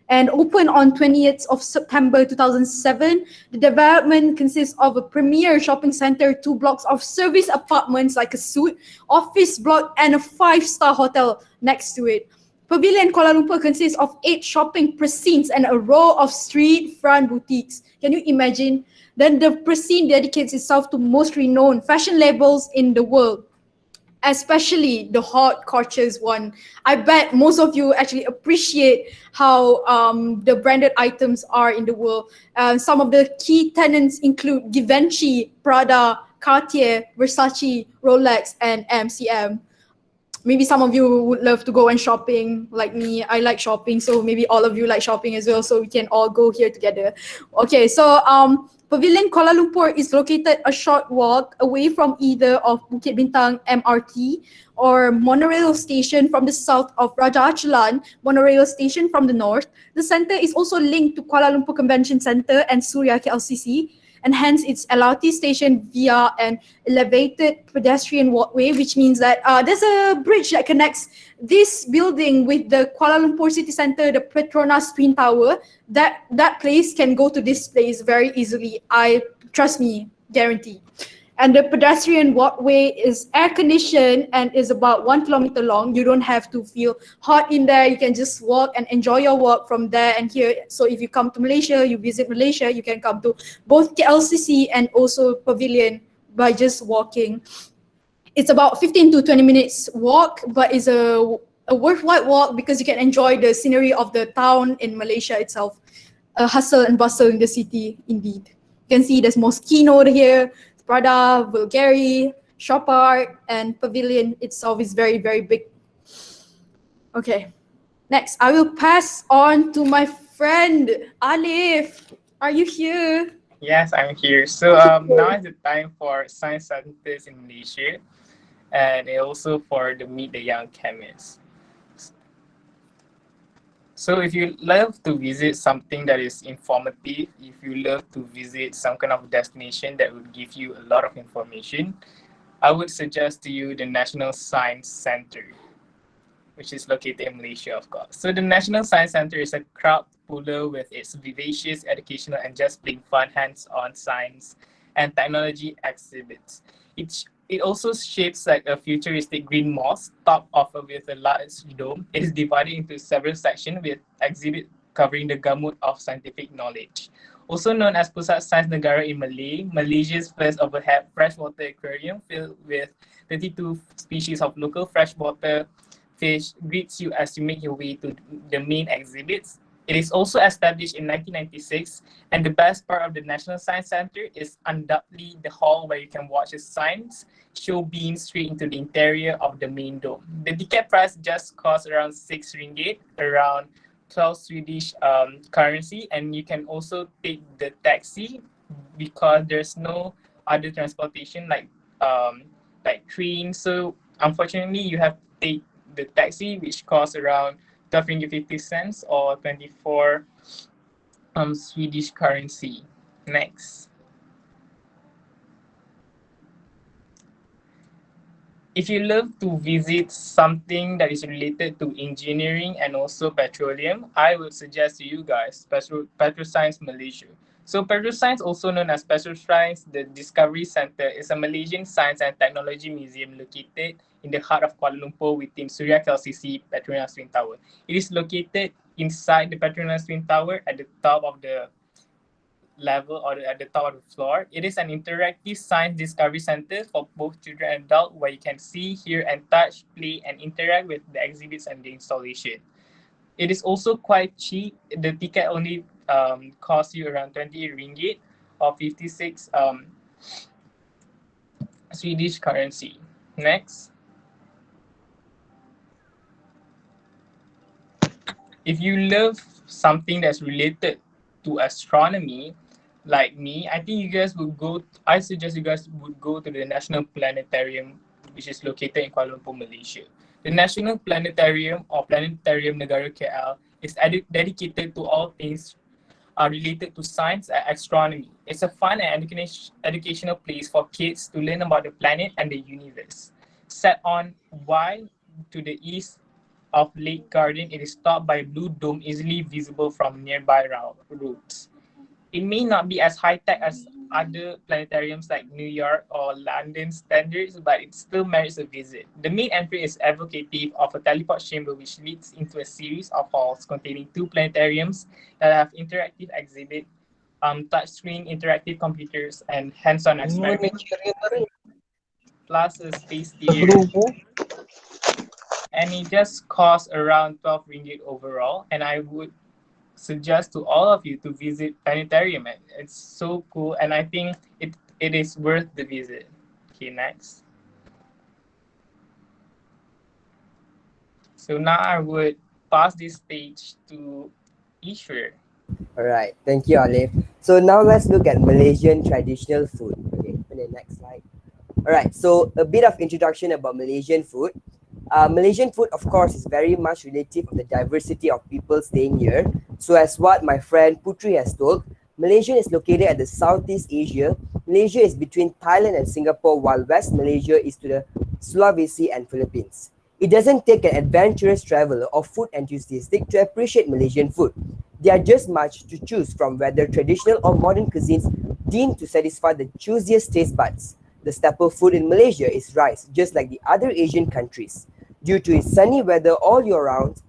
and opened on 20th of September 2007. The development consists of a premier shopping center, 2 blocks of service apartments like a suite, office block, and a 5-star hotel next to it. Pavilion Kuala Lumpur consists of 8 shopping precincts and a row of street front boutiques. Can you imagine? Then the precinct dedicates itself to most renowned fashion labels in the world, especially the hot cultures one. I bet most of you actually appreciate how the branded items are in the world. Some of the key tenants include Givenchy, Prada, Cartier, Versace, Rolex, and MCM. Maybe some of you would love to go and shopping like me. I like shopping, so maybe all of you like shopping as well, so we can all go here together. Okay, so Pavilion Kuala Lumpur is located a short walk away from either of Bukit Bintang MRT or monorail station from the south of Raja Achalan monorail station from the north. The center is also linked to Kuala Lumpur Convention Center and Suria KLCC, and hence its LRT station via an elevated pedestrian walkway, which means that there's a bridge that connects this building with the Kuala Lumpur city center, the Petronas Twin Tower. That place can go to this place very easily. I trust me, guarantee. And the pedestrian walkway is air conditioned and is about 1 kilometer long. You don't have to feel hot in there. You can just walk and enjoy your walk from there and here. So if you come to Malaysia, you visit Malaysia, you can come to both KLCC and also Pavilion by just walking. It's about 15 to 20 minutes walk, but it's a worthwhile walk because you can enjoy the scenery of the town in Malaysia itself. A hustle and bustle in the city, indeed. You can see there's Moschino here, Prada, Bulgari, Shop Art, and Pavilion itself is very, very big. Okay, next I will pass on to my friend Alif. Are you here? Yes, I'm here. So now is the time for science centers in Malaysia, and also for the Meet the Young Chemists. So if you love to visit something that is informative, if you love to visit some kind of destination that will give you a lot of information, I would suggest to you the National Science Center, which is located in Malaysia, of course. So the National Science Center is a crowd puller with its vivacious, educational, and just plain fun hands-on science and technology exhibits. It also shapes like a futuristic green mosque topped off with a large dome. It is divided into several sections with exhibits covering the gamut of scientific knowledge. Also known as Pusat Sains Negara in Malay, Malaysia's first overhead freshwater aquarium filled with 32 species of local freshwater fish greets you as you make your way to the main exhibits. It is also established in 1996, and the best part of the National Science Center is undoubtedly the hall where you can watch a science show beam straight into the interior of the main dome. The ticket price just costs around 6 ringgit, around 12 Swedish currency, and you can also take the taxi because there's no other transportation like train. So unfortunately, you have to take the taxi, which costs around 12 ringgit 50 cents or 24 Swedish currency. Next. if you love to visit something that is related to engineering and also petroleum, I would suggest to you guys Petroscience Malaysia. So Petroscience, also known as Petroscience, the Discovery Center, is a Malaysian science and technology museum located in the heart of Kuala Lumpur within Suria KLCC Petronas Twin Tower. It is located inside the Petronas Twin Tower at the top of the level or at the top of the floor. It is an interactive science discovery center for both children and adults where you can see, hear, and touch, play, and interact with the exhibits and the installation. It is also quite cheap. The ticket only costs you around 20 ringgit or 56 Swedish currency. Next. If you love something that's related to astronomy, like me, I think you guys would go. I suggest you guys would go to the National Planetarium, which is located in Kuala Lumpur, Malaysia. The National Planetarium or Planetarium Negara KL is dedicated to all things related to science and astronomy. It's a fun and educational place for kids to learn about the planet and the universe. Set on Y to the east of Lake Garden, it is topped by a blue dome easily visible from nearby routes. It may not be as high-tech as other planetariums like New York or London standards, but it still merits a visit. The main entry is evocative of a teleport chamber which leads into a series of halls containing two planetariums that have interactive exhibit, touchscreen interactive computers, and hands-on experiments, plus a space theater. And it just costs around 12 ringgit overall, and I would suggest to all of you to visit planetarium. It's so cool, and I think it is worth the visit. Okay, next. So now I would pass this stage to Ishwar. All right, thank you, Olive. So now let's look at Malaysian traditional food. Okay, on the next slide. All right, so a bit of introduction about Malaysian food. Malaysian food, of course, is very much relative of the diversity of people staying here. So as what my friend Putri has told, Malaysia is located at the Southeast Asia. Malaysia is between Thailand and Singapore, while West Malaysia is to the Sulawesi and Philippines. It doesn't take an adventurous traveler or food enthusiast to appreciate Malaysian food. There are just much to choose from, whether traditional or modern cuisines deemed to satisfy the choosiest taste buds. The staple food in Malaysia is rice, just like the other Asian countries. Due to its sunny weather all year round,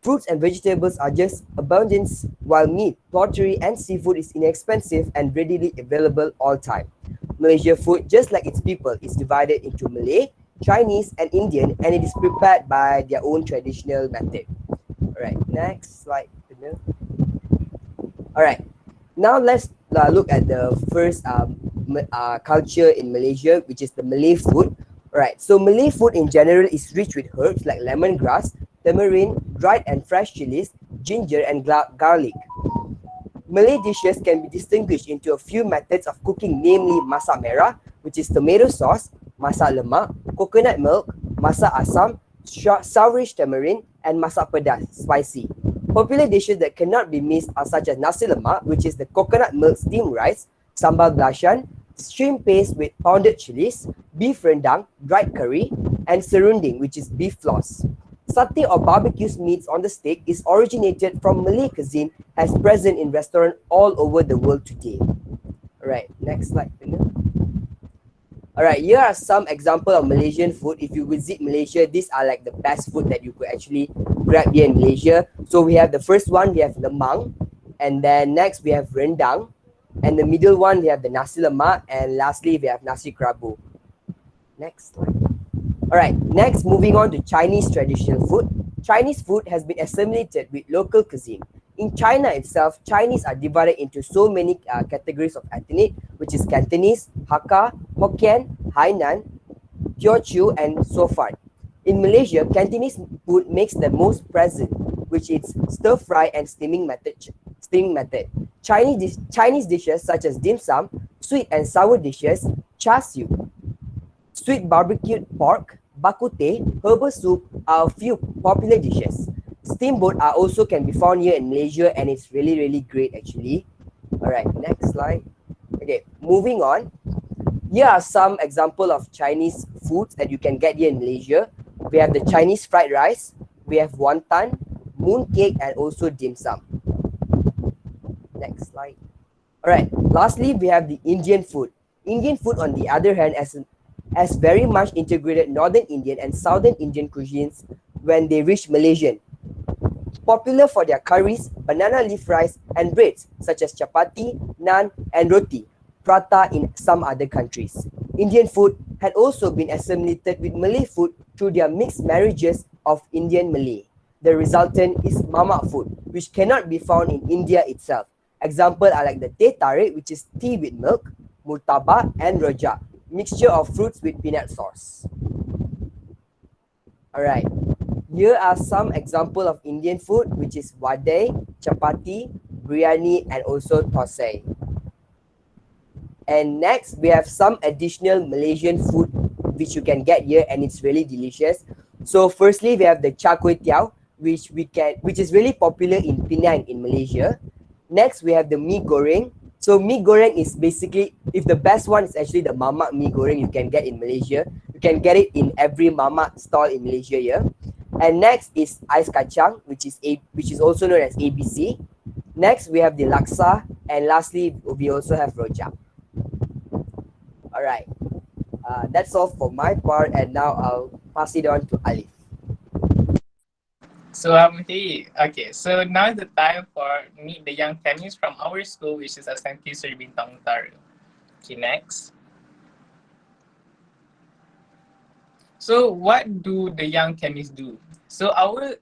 fruits and vegetables are just abundance, while meat, pottery, and seafood is inexpensive and readily available all time. Malaysia food, just like its people, is divided into Malay, Chinese, and Indian, and it is prepared by their own traditional method. Alright, next slide. Alright, now let's look at the first culture in Malaysia, which is the Malay food. Alright, so Malay food in general is rich with herbs like lemongrass, tamarind, dried and fresh chilies, ginger, and garlic. Malay dishes can be distinguished into a few methods of cooking, namely masak merah, which is tomato sauce, masak lemak, coconut milk, masak asam, sourish tamarind, and masak pedas, spicy. Popular dishes that cannot be missed are such as nasi lemak, which is the coconut milk steamed rice, sambal belacan, shrimp paste with pounded chilies, beef rendang, dried curry, and serunding, which is beef floss. Satay or barbecue meats on the steak is originated from Malay cuisine, as present in restaurants all over the world today. Alright, next slide. Alright, here are some examples of Malaysian food. If you visit Malaysia, these are like the best food that you could actually grab here in Malaysia. So we have the first one, we have lemang, and then next we have rendang, and the middle one we have the nasi lemak, and lastly we have nasi kerabu. Next slide. Alright, next moving on to Chinese traditional food. Chinese food has been assimilated with local cuisine. In China itself, Chinese are divided into so many categories of ethnic, which is Cantonese, Hakka, Hokkien, Hainan, Teochew, and so forth. In Malaysia, Cantonese food makes the most present, which is stir fry and steaming method. Chinese dishes such as dim sum, sweet and sour dishes, char siu, sweet barbecued pork, bak kut teh, herbal soup are a few popular dishes. Steamboat are also can be found here in Malaysia, and it's really great actually. Alright, next slide. Okay, moving on. Here are some examples of Chinese foods that you can get here in Malaysia. We have the Chinese fried rice, we have wonton, mooncake, and also dim sum. Next slide. All right. Lastly, we have the Indian food. Indian food, on the other hand, has very much integrated Northern Indian and Southern Indian cuisines when they reach Malaysian. Popular for their curries, banana leaf rice, and breads such as chapati, naan, and roti, prata in some other countries. Indian food had also been assimilated with Malay food through their mixed marriages of Indian Malay. The resultant is mamak food, which cannot be found in India itself. Example are like the teh tarik, which is tea with milk, murtabak, and rojak, mixture of fruits with peanut sauce. Alright, here are some example of Indian food, which is wadai, chapati, biryani, and also thosai. And next, we have some additional Malaysian food which you can get here, and it's really delicious. So firstly, we have the char kway teow, which is really popular in Penang in Malaysia. Next, we have the mee goreng. So mee goreng is basically, if the best one is actually the mamak mee goreng you can get in Malaysia. You can get it in every mamak stall in Malaysia here. And next is ais kacang, which is also known as ABC. Next, we have the laksa, and lastly, we also have rojak. All right, that's all for my part, and now I'll pass it on to Alif. So hey, okay. So now is the time for meet the young chemists from our school, which is SMT Seri Bintang Utara. Okay, next. So what do the young chemists do? So our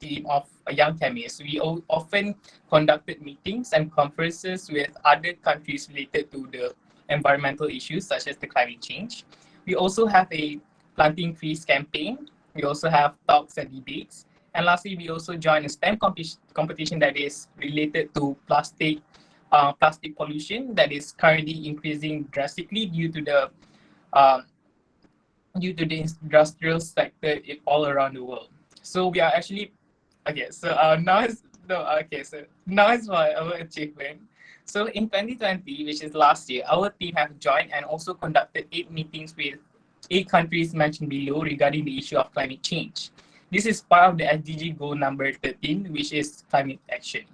team of young chemists, we often conducted meetings and conferences with other countries related to the environmental issues such as the climate change. We also have a planting trees campaign. We also have talks and debates. And lastly, we also join a STEM competition that is related to plastic pollution that is currently increasing drastically uh, due to the industrial sector all around the world. So we are actually okay. So now is no okay. So now is for our achievement. So in 2020, which is last year, our team have joined and also conducted 8 meetings with 8 countries mentioned below regarding the issue of climate change. This is part of the SDG goal number 13, which is climate action.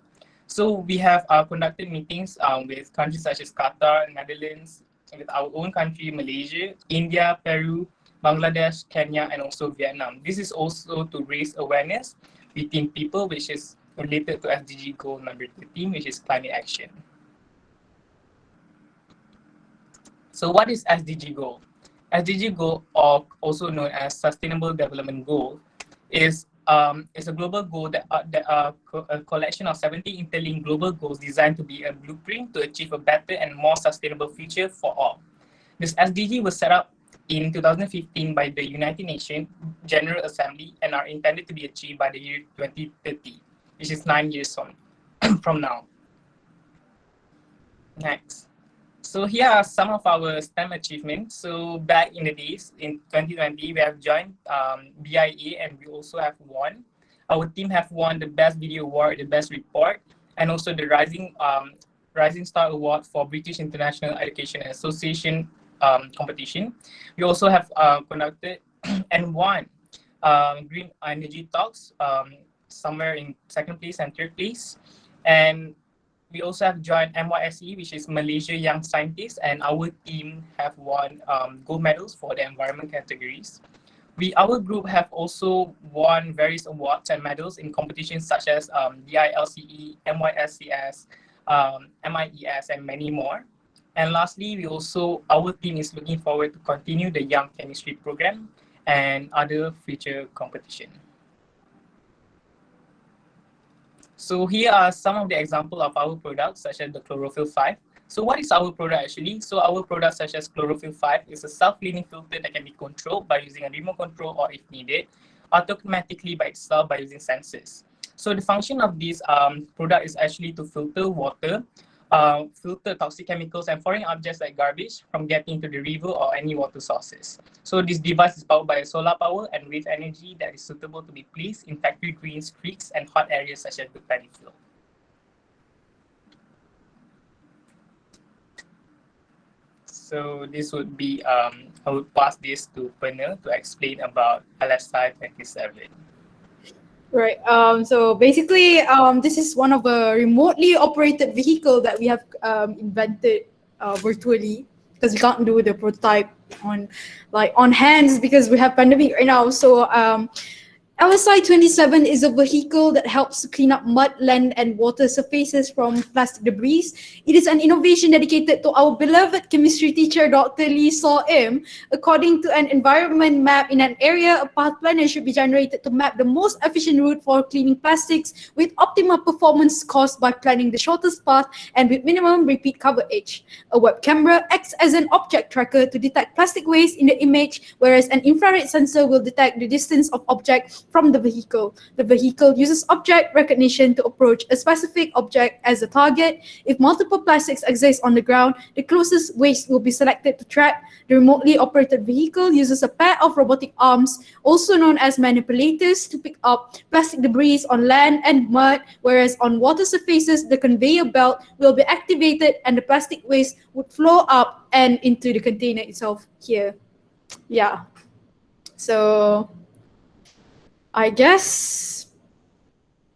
So we have conducted meetings with countries such as Qatar, Netherlands, with our own country, Malaysia, India, Peru, Bangladesh, Kenya, and also Vietnam. This is also to raise awareness within people, which is related to SDG goal number 13, which is climate action. So what is SDG goal? SDG goal, or also known as Sustainable Development Goal, is a global goal that a collection of 70 interlinked global goals designed to be a blueprint to achieve a better and more sustainable future for all. This SDG was set up in 2015 by the United Nations General Assembly and are intended to be achieved by the year 2030, which is 9 years from now. Next. So here are some of our STEM achievements. So back in the days, in 2020, we have joined BIA and we also have won. Our team have won the Best Video Award, the Best Report, and also the Rising Star Award for British International Education Association competition. We also have conducted and won Green Energy Talks somewhere in second place and third place. And we also have joined MYSE, which is Malaysia Young Scientists, and our team have won gold medals for the environment categories. Our group have also won various awards and medals in competitions such as DILCE, MYSCS, MIES, and many more. And lastly, our team is looking forward to continue the Young Chemistry program and other future competition. So here are some of the examples of our products, such as the chlorophyll 5. So what is our product actually? So our product such as chlorophyll 5 is a self-cleaning filter that can be controlled by using a remote control or if needed, automatically by itself by using sensors. So the function of this product is actually to filter water, filter toxic chemicals and foreign objects like garbage from getting into the river or any water sources. So this device is powered by a solar power and waste energy that is suitable to be placed in factory greens, creeks, and hot areas such as the paddy field. So So this would be, I would pass this to Pernil to explain about LSI 27. Right. So basically, this is one of a remotely operated vehicle that we have invented virtually, because we can't do the prototype on hands because we have pandemic right now. So LSI 27 is a vehicle that helps to clean up mud, land, and water surfaces from plastic debris. It is an innovation dedicated to our beloved chemistry teacher, Dr. Lee Saw Im. According to an environment map in an area, a path planner should be generated to map the most efficient route for cleaning plastics with optimal performance caused by planning the shortest path and with minimum repeat coverage. A web camera acts as an object tracker to detect plastic waste in the image, whereas an infrared sensor will detect the distance of object from the vehicle. The vehicle uses object recognition to approach a specific object as a target. If multiple plastics exist on the ground, the closest waste will be selected to track. The remotely operated vehicle uses a pair of robotic arms, also known as manipulators, to pick up plastic debris on land and mud, whereas on water surfaces, the conveyor belt will be activated and the plastic waste would flow up and into the container itself here. Yeah. So I guess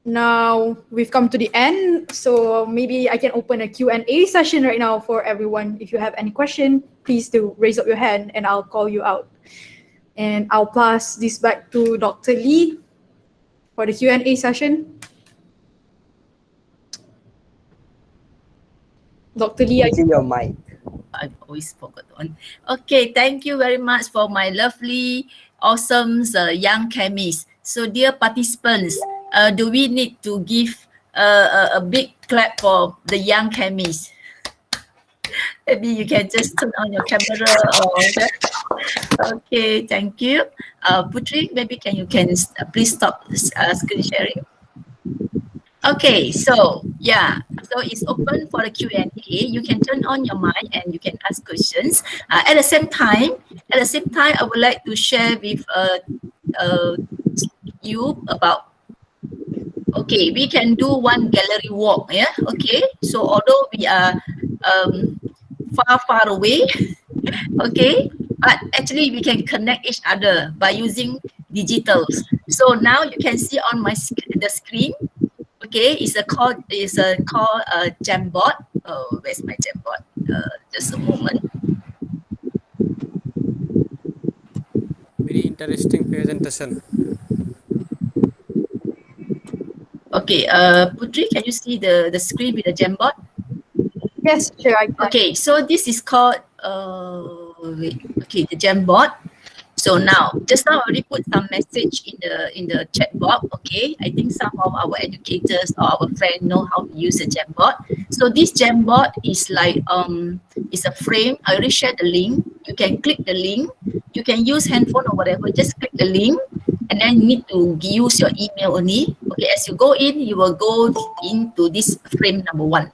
now we've come to the end, so maybe I can open a Q&A session right now for everyone. If you have any question, please do raise up your hand and I'll call you out. And I'll pass this back to Dr. Lee for the Q&A session. Dr. Lee, It's in your mic. I've always forgotten. Okay, thank you very much for my lovely, awesome young chemists. So dear participants, do we need to give a big clap for the young chemists? Maybe you can just turn on your camera or okay, thank you. Putri, maybe you can please stop screen sharing. Okay, so yeah, so it's open for the Q&A. You can turn on your mic and you can ask questions. At the same time, I would like to share with you about. Okay, we can do one gallery walk. Yeah. Okay. So although we are far away, okay, but actually we can connect each other by using digitals. So now you can see on the screen. Okay, it's a called Jamboard. Oh, where's my Jamboard? Just a moment. Very interesting presentation. Okay, Putri, can you see the screen with the Jamboard? Yes, sure. I can. Okay, so this is called the Jamboard. So now, just now I already put some message in the chat box. Okay, I think some of our educators or our friends know how to use a Jamboard. So this Jamboard is like it's a frame. I already shared the link. You can click the link. You can use handphone or whatever. Just click the link, and then you need to use your email only. Okay, as you go in, you will go into this frame number 1.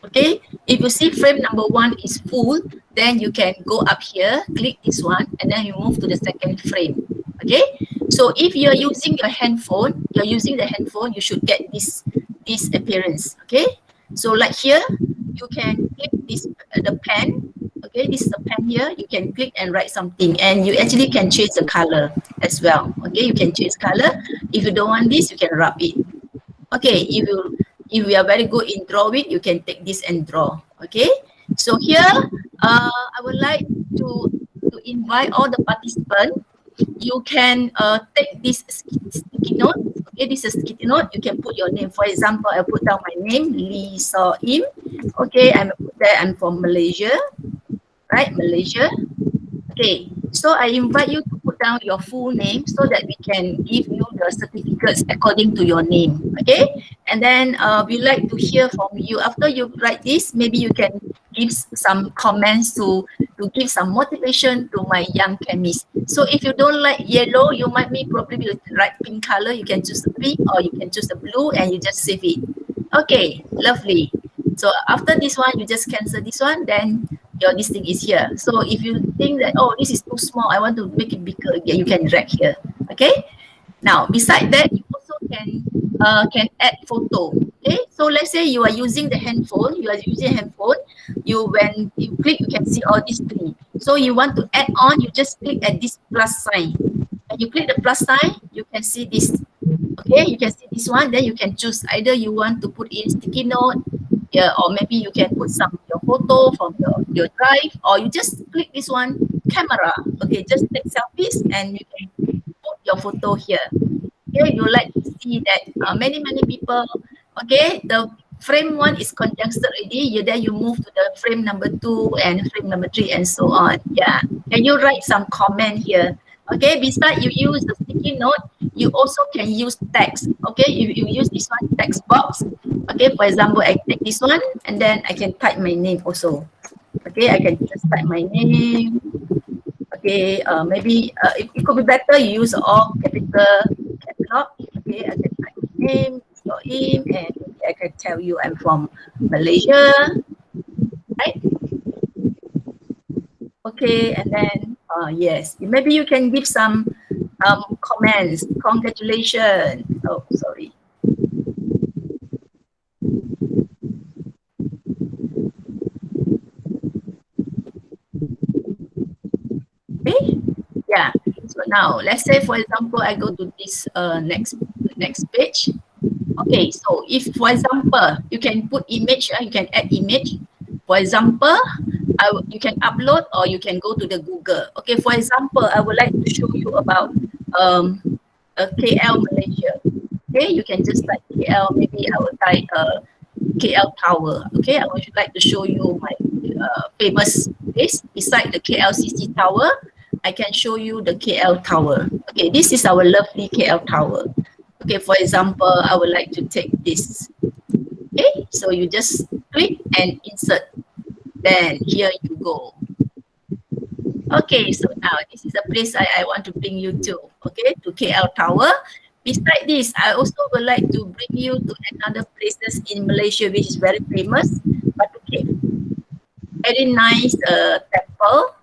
Okay, if you see frame number 1 is full, then you can go up here, click this one, and then you move to the second frame. Okay, so if you're using your handphone, you should get this appearance. Okay, so like here, you can click this the pen. Okay, this is the pen here. You can click and write something, and you actually can change the color as well. Okay, you can change color. If you don't want this, you can rub it. Okay, if you are very good in drawing, you can take this and draw. Okay, so here I would like to invite all the participants. You can take this sticky note. Okay, this is a sticky note. You can put your name. For example, I put down my name, Lee Saw Im. Okay, I'm from Malaysia, right? Malaysia. Okay, so I invite you to put down your full name so that we can give you the certificates according to your name. Okay, and then we like to hear from you. After you write this, maybe you can give some comments to give some motivation to my young chemists. So if you don't like yellow, you might probably write pink color. You can choose the pink or you can choose the blue and you just save it. Okay, lovely. So after this one, you just cancel this one, then your this thing is here. So if you think that, oh, this is too small, I want to make it bigger, you can drag here. Okay. Now, beside that, you also can can add photo. Okay, so let's say you are using the handphone, you when you click, you can see all these three. So you want to add on, you just click at this plus sign. When you click the plus sign, you can see this. Okay, you can see this one, then you can choose either you want to put in sticky note, yeah, or maybe you can put some your photo from your drive, or you just click this one, camera. Okay, just take selfies and you can put your photo here. Okay, you like to see that many people, okay, the frame one is conjuncted already, then you move to the frame number 2 and frame number 3 and so on. Yeah, and you write some comment here. Okay, besides you use the sticky note, you also can use text. Okay, if you use this one text box, okay, for example, I take this one and then I can type my name also. Okay, I can just type my name. Okay, maybe it could be better you use all capital. Okay, I can type my name, your in, and I can tell you I'm from Malaysia, right? Okay, and then yes, maybe you can give some comments. Congratulations. Oh, sorry. Okay, yeah. So now let's say, for example, I go to this next page. Okay, so if, for example, you can put image, you can add image. For example, you can upload or you can go to the Google. Okay, for example, I would like to show you about KL, Malaysia. Okay, you can just type KL, maybe I will type KL Tower. Okay, I would like to show you my famous place beside the KLCC Tower. I can show you the KL Tower. Okay, this is our lovely KL Tower. Okay, for example, I would like to take this. Okay, so you just click and insert. Then here you go. Okay, so now this is a place I want to bring you to. Okay, to KL Tower. Beside this, I also would like to bring you to another places in Malaysia which is very famous, Batu Cave. Very nice temple.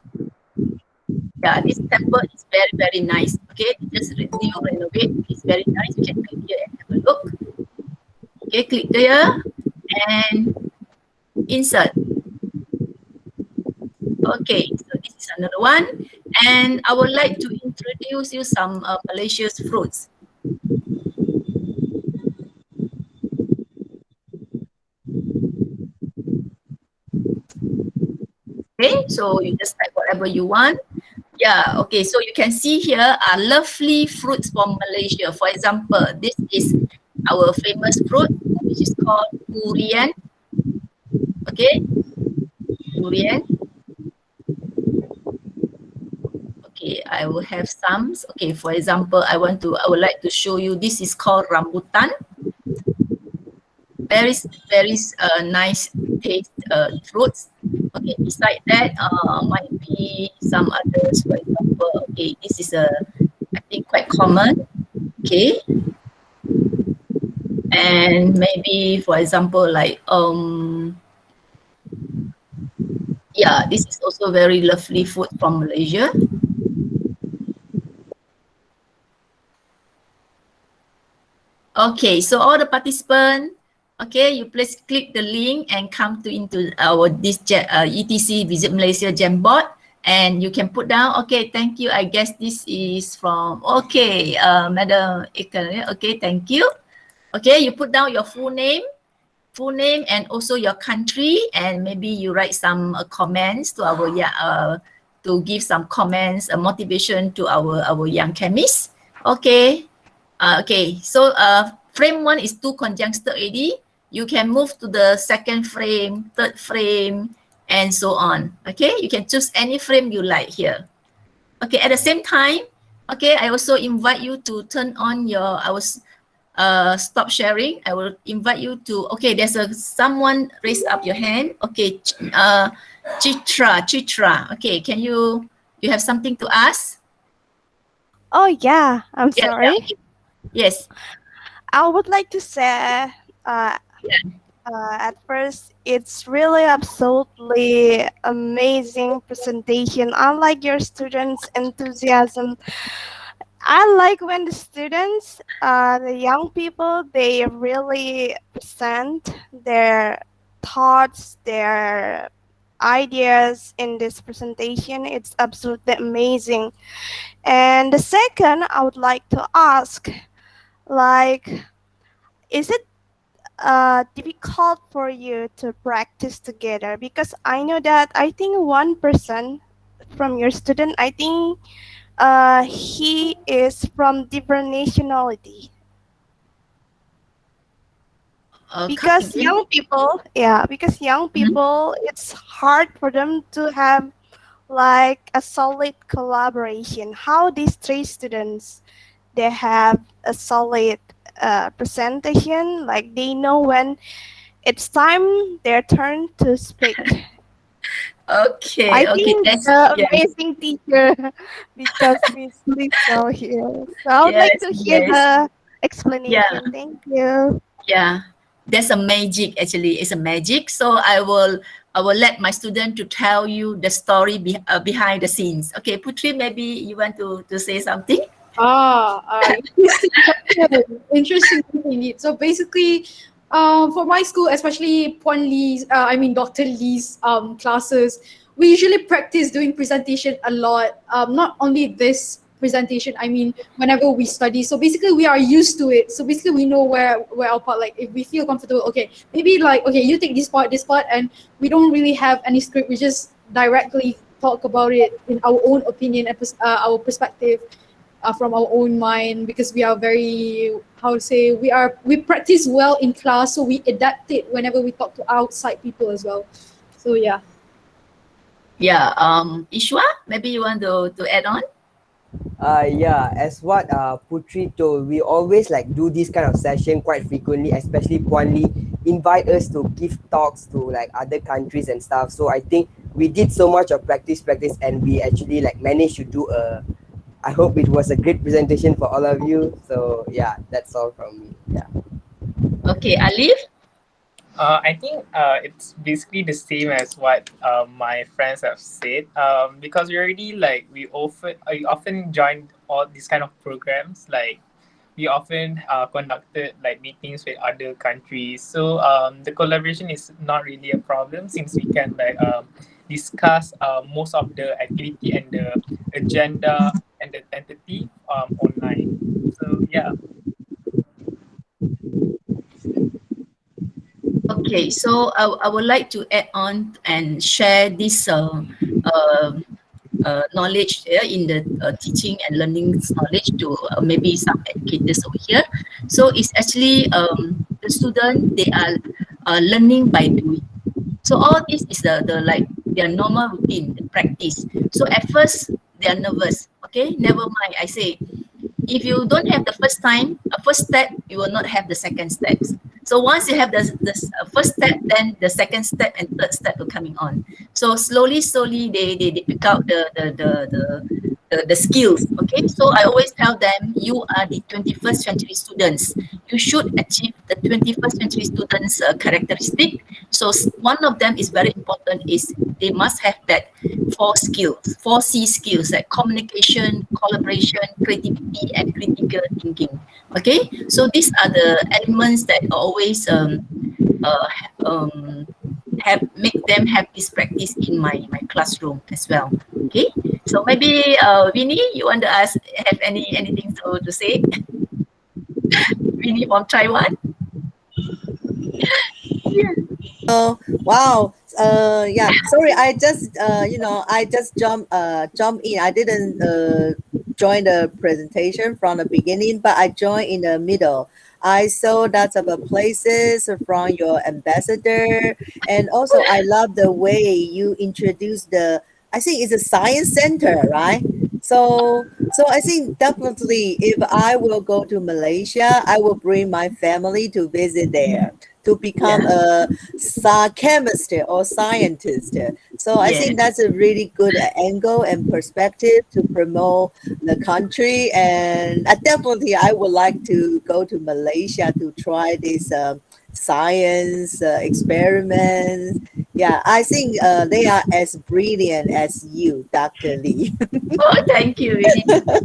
Yeah, this temple is very nice. Okay, just new renovate. It's very nice. You can click here and have a look. Okay, click there and insert. Okay, so this is another one. And I would like to introduce you some Malaysia's fruits. Okay, so you just type whatever you want. Yeah, okay, so you can see here are lovely fruits from Malaysia. For example, this is our famous fruit, which is called durian. Okay, durian. Okay, I will have some. Okay, for example, I would like to show you, this is called rambutan. Very nice taste fruits. Okay, beside that, might be some others. For example, okay, this is I think quite common. Okay, and maybe for example, like yeah, this is also very lovely food from Malaysia. Okay, so all the participants, okay, you please click the link and come into our ETC Visit Malaysia Jamboard, and you can put down. Okay, thank you. I guess this is from Madam Ikan. Okay, thank you. Okay, you put down your full name and also your country, and maybe you write some comments to our to give some comments, motivation to our young chemists. Okay. Okay, so frame 1 is too conjuncted already. You can move to the second frame, third frame, and so on. Okay, you can choose any frame you like here. Okay, at the same time, okay, I also invite you to turn on your, stop sharing. I will invite you to, okay, there's someone raise up your hand. Okay, Chitra. Okay, you have something to ask? Oh yeah, I'm Yeah, sorry. okay. Yes. I would like to say, at first, it's really absolutely amazing presentation. Unlike your students' enthusiasm, I like when the students, the young people, they really present their thoughts, their ideas in this presentation. It's absolutely amazing. And the second, I would like to ask, like, is it difficult for you to practice together? Because I know that I think one person from your student, I think he is from different nationality. Come Because again. young people, yeah, because young Mhm. people, it's hard for them to have like a solid collaboration. How these three students, they have a solid presentation, like they know when it's time their turn to speak. I Okay, okay, think that's the yes, amazing teacher, because Miss Lisa here. So I would like yes, to hear yes, the yeah, explanation. Thank you. yeah. That's a magic. Actually, it's a magic. So I will let my student to tell you the story behind the scenes. Okay, Putri, maybe you want to say something. Interesting question. Interesting indeed. So basically, for my school, especially Puan Lee's, I mean Dr. Lee's classes, we usually practice doing presentation a lot. Not only this presentation, I mean whenever we study. So basically, we are used to it. So basically, we know where our part. Like if we feel comfortable, okay, maybe like okay, you take this part, and we don't really have any script. We just directly talk about it in our own opinion and our perspective from our own mind because we are very how to say we practice well in class, so we adapt it whenever we talk to outside people as well. So yeah. Yeah. Ishwa, maybe you want to add on. Yeah, as what Putri told, we always like do this kind of session quite frequently, especially Puanli invite us to give talks to like other countries and stuff. So I think we did so much of practice, and we actually like managed to do a. I hope it was a great presentation for all of you. So yeah, that's all from me. Yeah. Okay, Alif. I think it's basically the same as what my friends have said. Because we often join all these kind of programs. Like we often conducted like meetings with other countries. So the collaboration is not really a problem since we can discuss most of the activity and the agenda and the tentative online. So yeah. Okay, so I would like to add on and share this uh, knowledge here in the teaching and learning knowledge to maybe some educators over here. So it's actually the student, they are learning by doing. So all this is the like their normal routine, the practice. So at first they are nervous. Okay, never mind. I say if you don't have the first time, a first step, you will not have the second steps. So once you have the first step, then the second step and third step will coming on. So slowly, they pick out the skills. Okay, so I always tell them, you are the 21st century students. You should achieve the 21st century students' characteristic. So one of them is very important. Is they must have that four skills, four C skills like communication, collaboration, creativity, and critical thinking. Okay, so these are the elements that always uh, um, have make them have this practice in my classroom as well. Okay, so maybe Winnie, you want to ask have anything to say? Winnie from Taiwan. Yeah. Oh, wow. Yeah. Sorry, I just I just jump in. I didn't join the presentation from the beginning, but I joined in the middle. I saw lots of places from your ambassador, and also I love the way you introduce the. I think it's a science center, right? So I think definitely if I will go to Malaysia, I will bring my family to visit there to become Yeah. a chemist or scientist. So I Yeah. think that's a really good angle and perspective to promote the country. And definitely, I would like to go to Malaysia to try this science experiments Yeah, I think they are as brilliant as you, Dr. Lee. Oh, thank you. Really.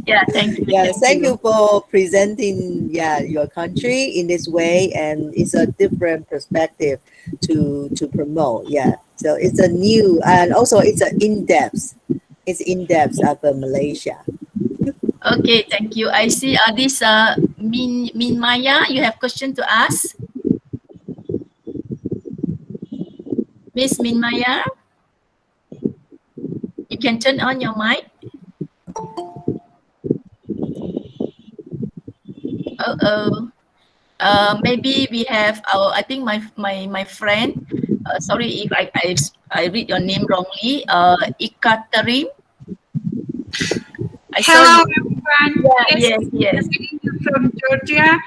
Yeah, thank you. Yes, Thank thank you. you for presenting your country in this way, and it's a different perspective to promote. Yeah, so it's a new, and also it's a in-depth. It's in-depth of Malaysia. Okay, thank you. I see this Min Maya, you have question to ask? Miss Min Maya, you can turn on your mic. Uh-oh. Maybe we have our, I think my friend, sorry if I read your name wrongly, Ikaterin. I saw Hello, you. everyone. Yeah, Yes, yes, yes. from Georgia.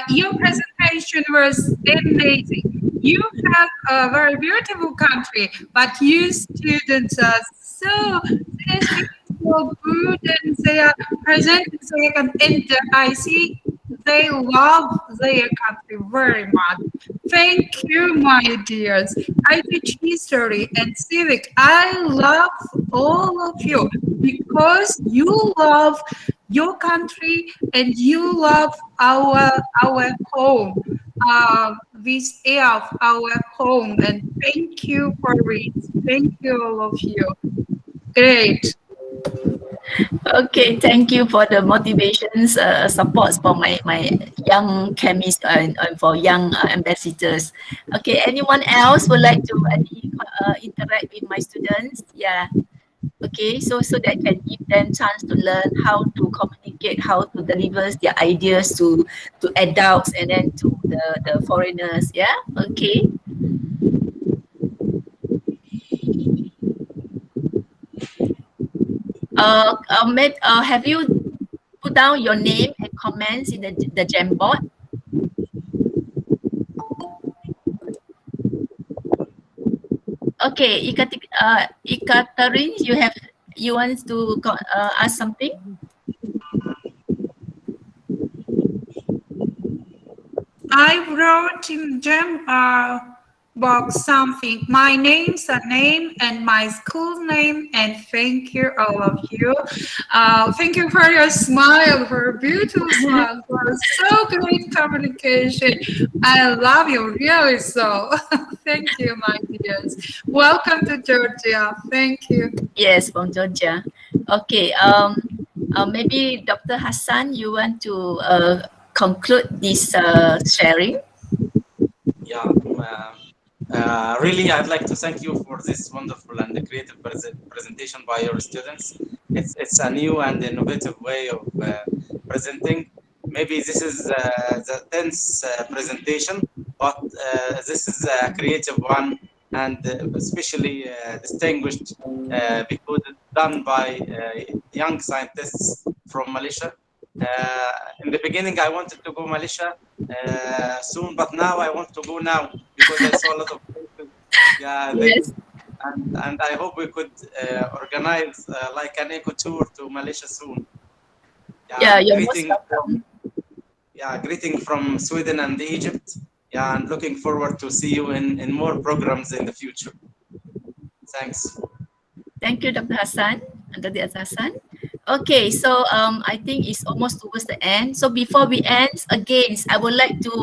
Your presentation was amazing. You have a very beautiful country, but you students are so they speak so good and they are presenting so and I see they love their country very much. Thank you, my dears. I teach history and civic. I love all of you because you love your country and you love our home, this air of our home. And thank you for it. Thank you, all of you. Great. Okay, thank you for the motivations, supports for my young chemists and for young ambassadors. Okay, anyone else would like to interact with my students? Yeah. Okay, so that can give them chance to learn how to communicate, how to deliver their ideas to adults and then to the foreigners. Yeah. Okay. Have you put down your name and comments in the Jamboard? Okay, Ikaterin, you want to ask something? I wrote in gem box something. My name's a name and my school name. And thank you, all of you. Thank you for your smile, for a beautiful smile, for so great communication. I love you, really so. Thank you, my dears. Welcome to Georgia. Thank you. Yes, from Georgia. Okay. Maybe Dr. Hassan, you want to conclude this sharing? Yeah. Really, I'd like to thank you for this wonderful and creative presentation by your students. It's a new and innovative way of presenting. Maybe this is the 10th presentation, but this is a creative one and especially distinguished because it's done by young scientists from Malaysia. In the beginning, I wanted to go Malaysia soon, but now I want to go now because I saw a lot of places. Yeah, Yes. and I hope we could organize like an eco tour to Malaysia soon. Yeah, you're most welcome. Greeting from Sweden and Egypt. Yeah, and looking forward to see you in more programs in the future. Thanks. Thank you, Dr. Hassan. Dr. Hassan. Okay, so I think it's almost towards the end. So before we end, again, I would like to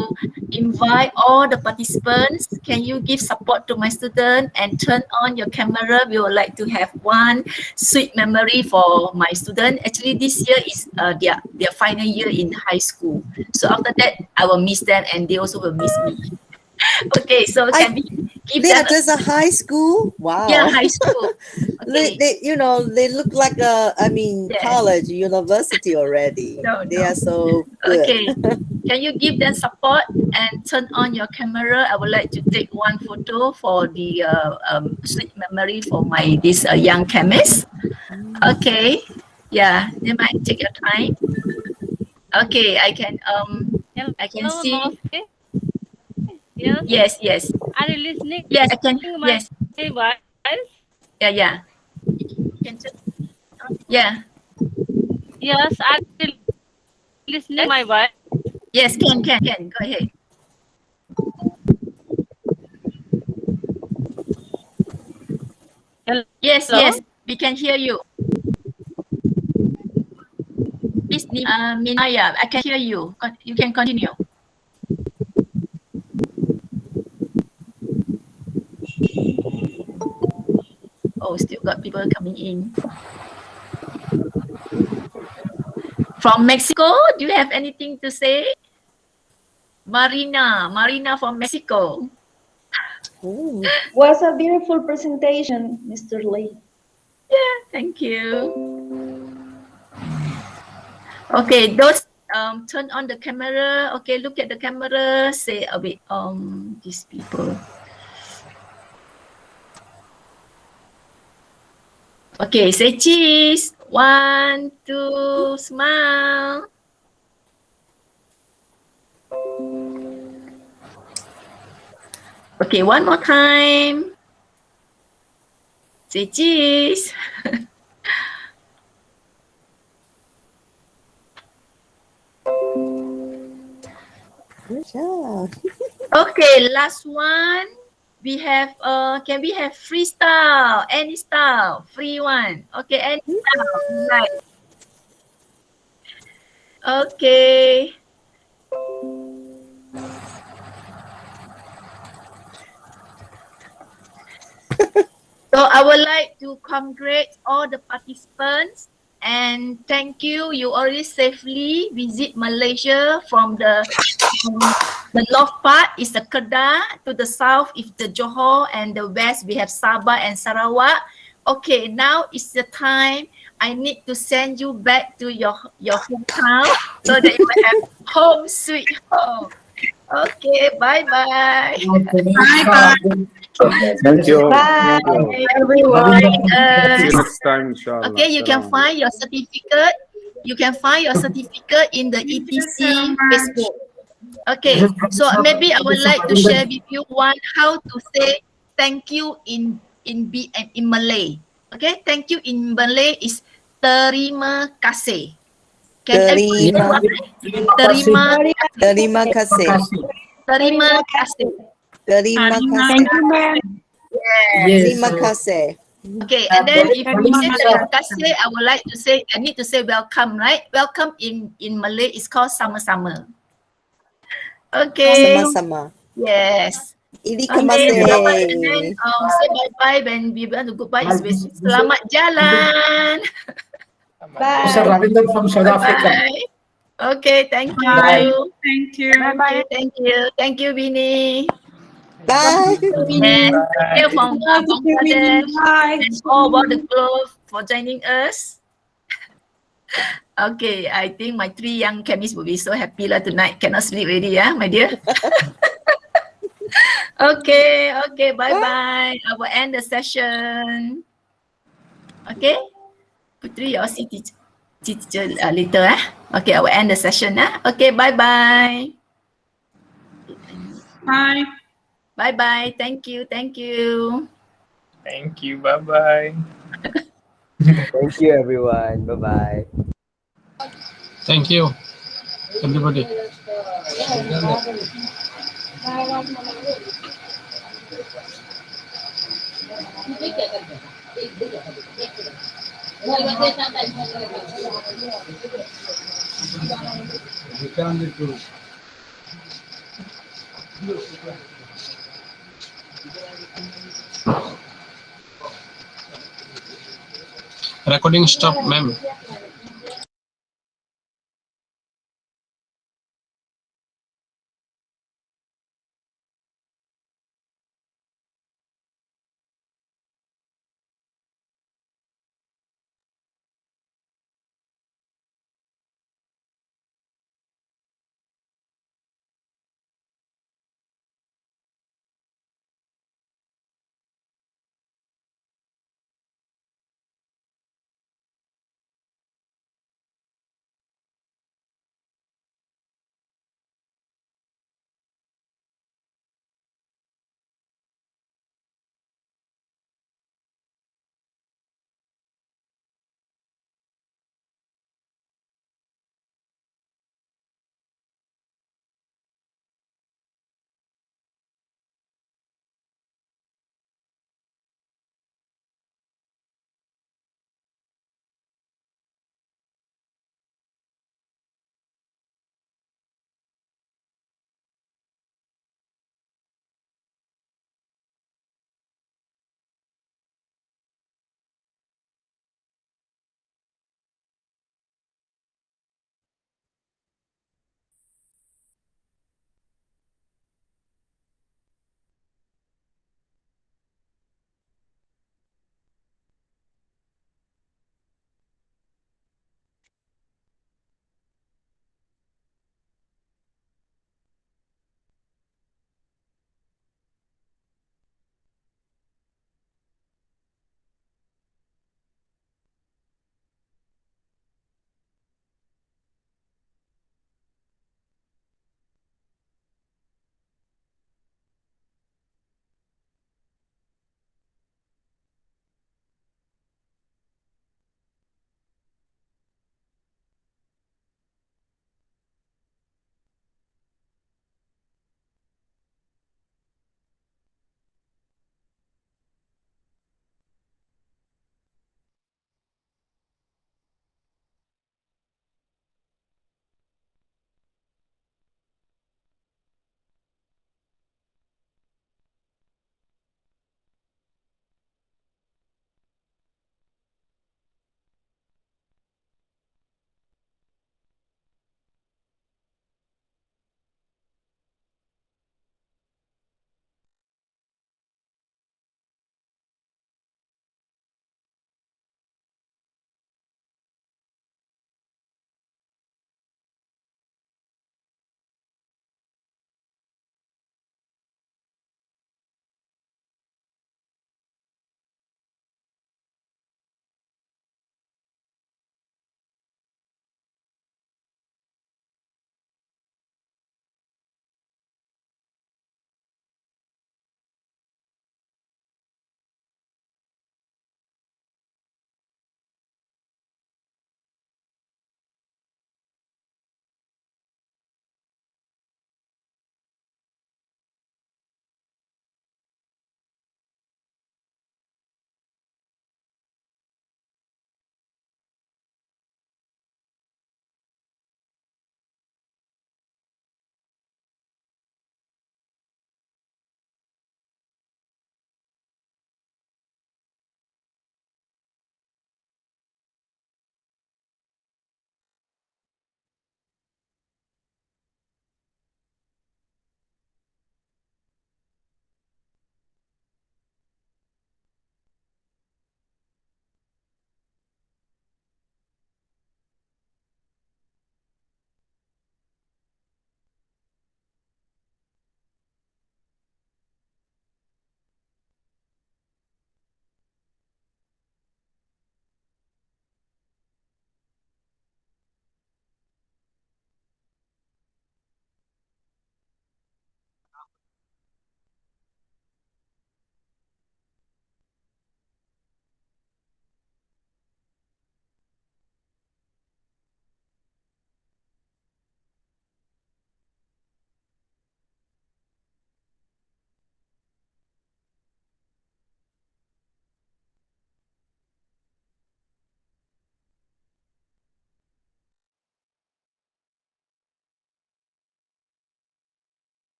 invite all the participants. Can you give support to my student and turn on your camera? We would like to have one sweet memory for my student. Actually, this year is their final year in high school. So after that, I will miss them and they also will miss me. Okay, so can we give They them are just a high school. Wow. Yeah, high school. Okay. they look like Yes. college, university already. No, They no. are so good. Okay. Can you give them support and turn on your camera? I would like to take one photo for the sweet memory for this young chemist. Okay. Yeah, they might take your time. Okay, I can see. Yes. Yes. Are you listening? Yes, I can. My Yes. voice? Yeah. Can yeah. Yes. Are you listening my voice? Yes, can. Go ahead. Yes, Hello? yes, we can hear you. Miss Minaya, I can hear you. You can continue. Oh, still got people coming in. From Mexico, do you have anything to say? Marina from Mexico. Ooh, was a beautiful presentation, Mr. Lee. Yeah, thank you. Okay, those turn on the camera. Okay, look at the camera. Say a bit these people. Okay, say cheese. 1, 2, smile. Okay, one more time. Say cheese. Good job. Okay, last one. We have can we have freestyle? Any style, free one. Okay, any style. Right. Okay. So I would like to congratulate all the participants and thank you. You already safely visit Malaysia from the north part is the Kedah, to the south is the Johor, and the west we have Sabah and Sarawak. Okay, now is the time I need to send you back to your hometown so that you will have home sweet home. Okay, bye-bye. Bye-bye. Thank you. Bye, Thank you. everyone. See you next time, inshallah. Okay, you can find your certificate. You can find your certificate in the Thank you so ETC much. Facebook. Okay, so maybe I would like to share with you how to say thank you in Malay. Okay, thank you in Malay is terima kasih. Can everybody Terima, try? Terima terima kasih. terima kasih. Terima Terima kasih. kasih. Yes. Terima kasih. Okay, and then if we Terima say kasih. terima kasih, I would like to say I need to say welcome, right? Welcome in Malay is called sama-sama. Okay. Sama-sama. Yes. Ini Okay, kasih. and then say bye-bye when we want to goodbye is selamat jalan. Bye. Mr. Ravinder from South Africa. Bye. Okay, thank you. Bye. Thank you. Okay, thank you. Thank you, Winnie. Bye. Yes, thank you from Bangladesh Bye. and all over the globe for joining us. Okay, I think my 3 young chemists will be so happy tonight. Cannot sleep already, yeah, my dear. Okay, bye-bye. I will end the session. Okay, Putri, you all see teacher later. Okay, I will end the session. Okay, bye-bye. Bye. Bye-bye. Thank you. Thank you. Bye-bye. Thank you, everyone. Bye-bye. Thank you, everybody. Recording stop, ma'am.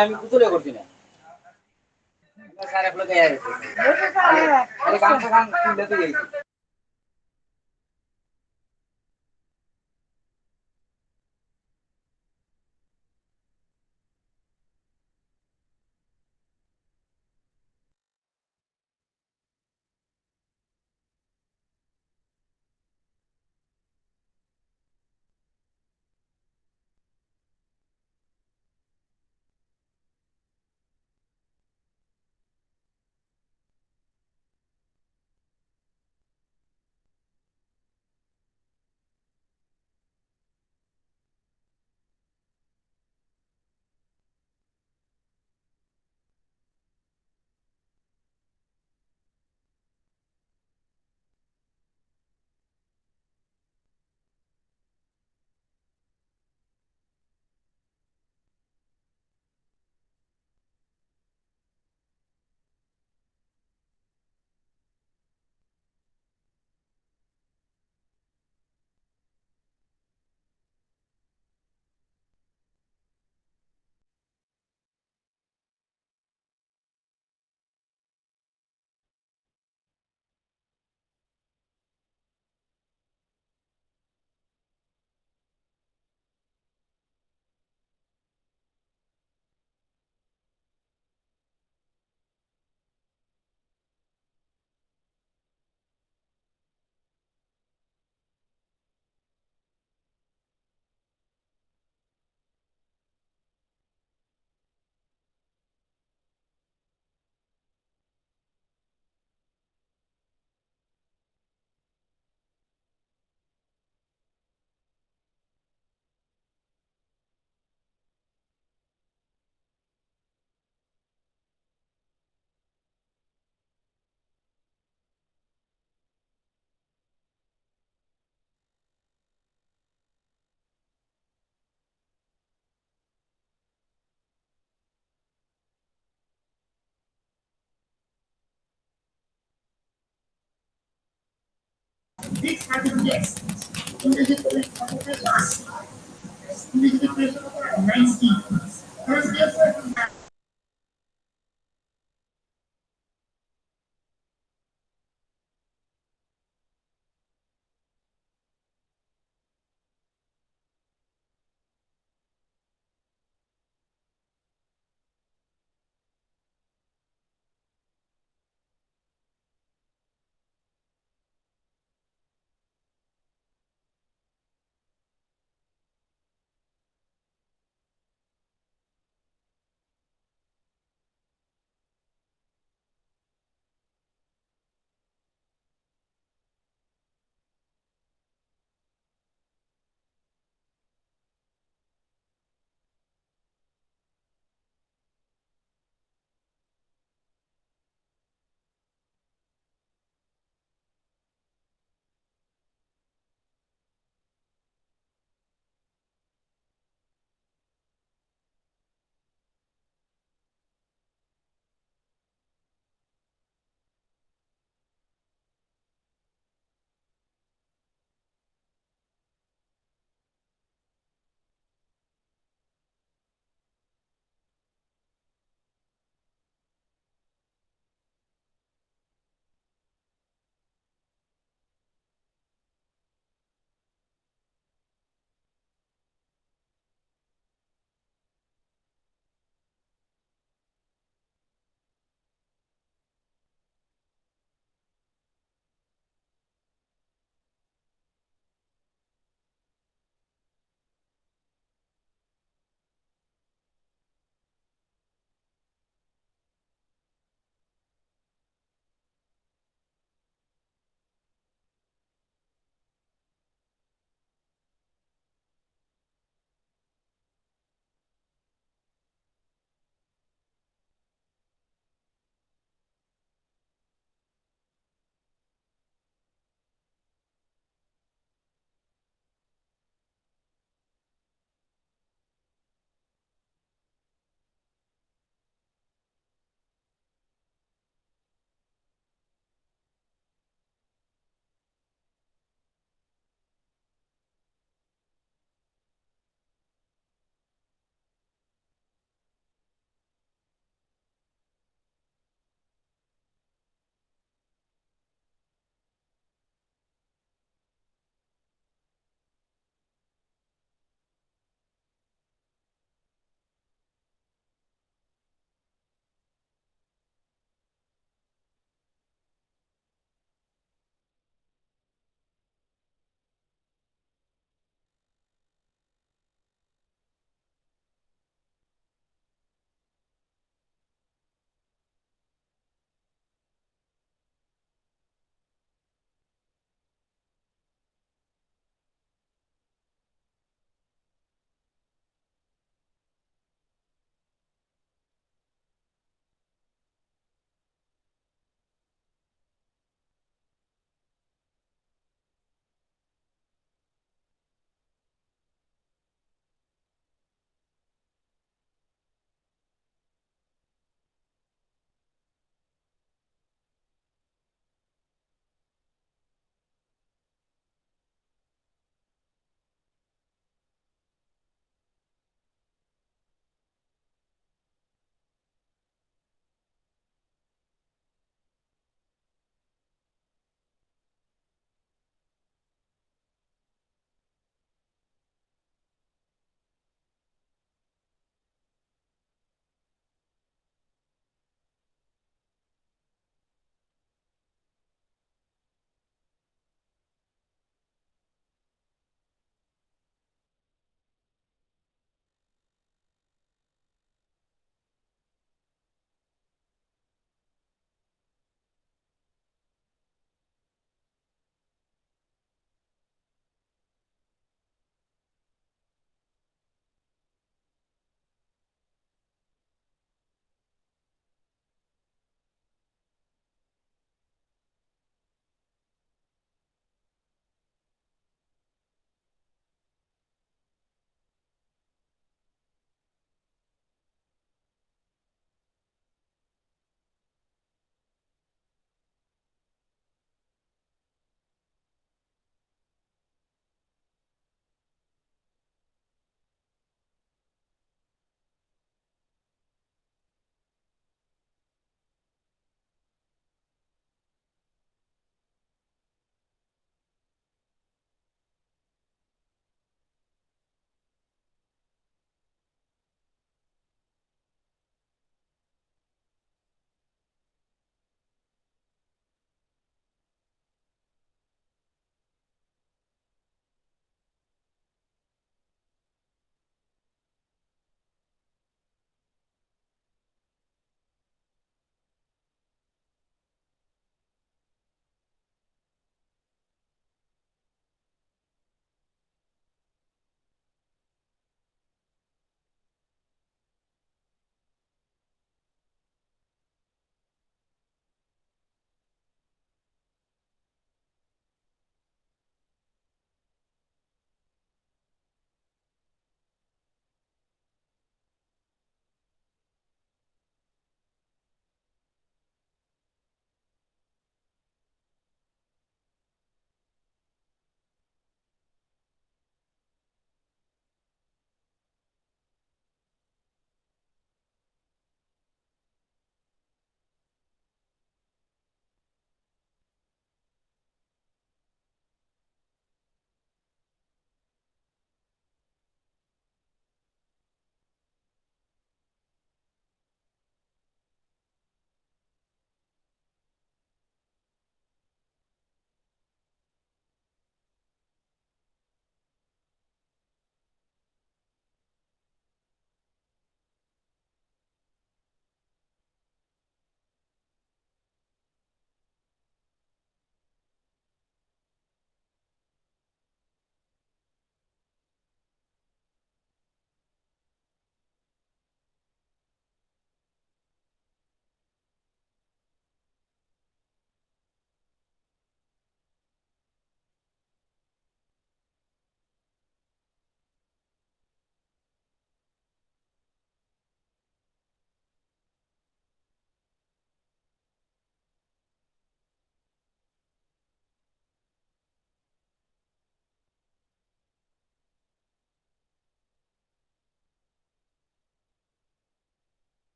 আমি পুতুলে করছি না খালি গান গান শুনতে গেছি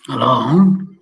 Hello.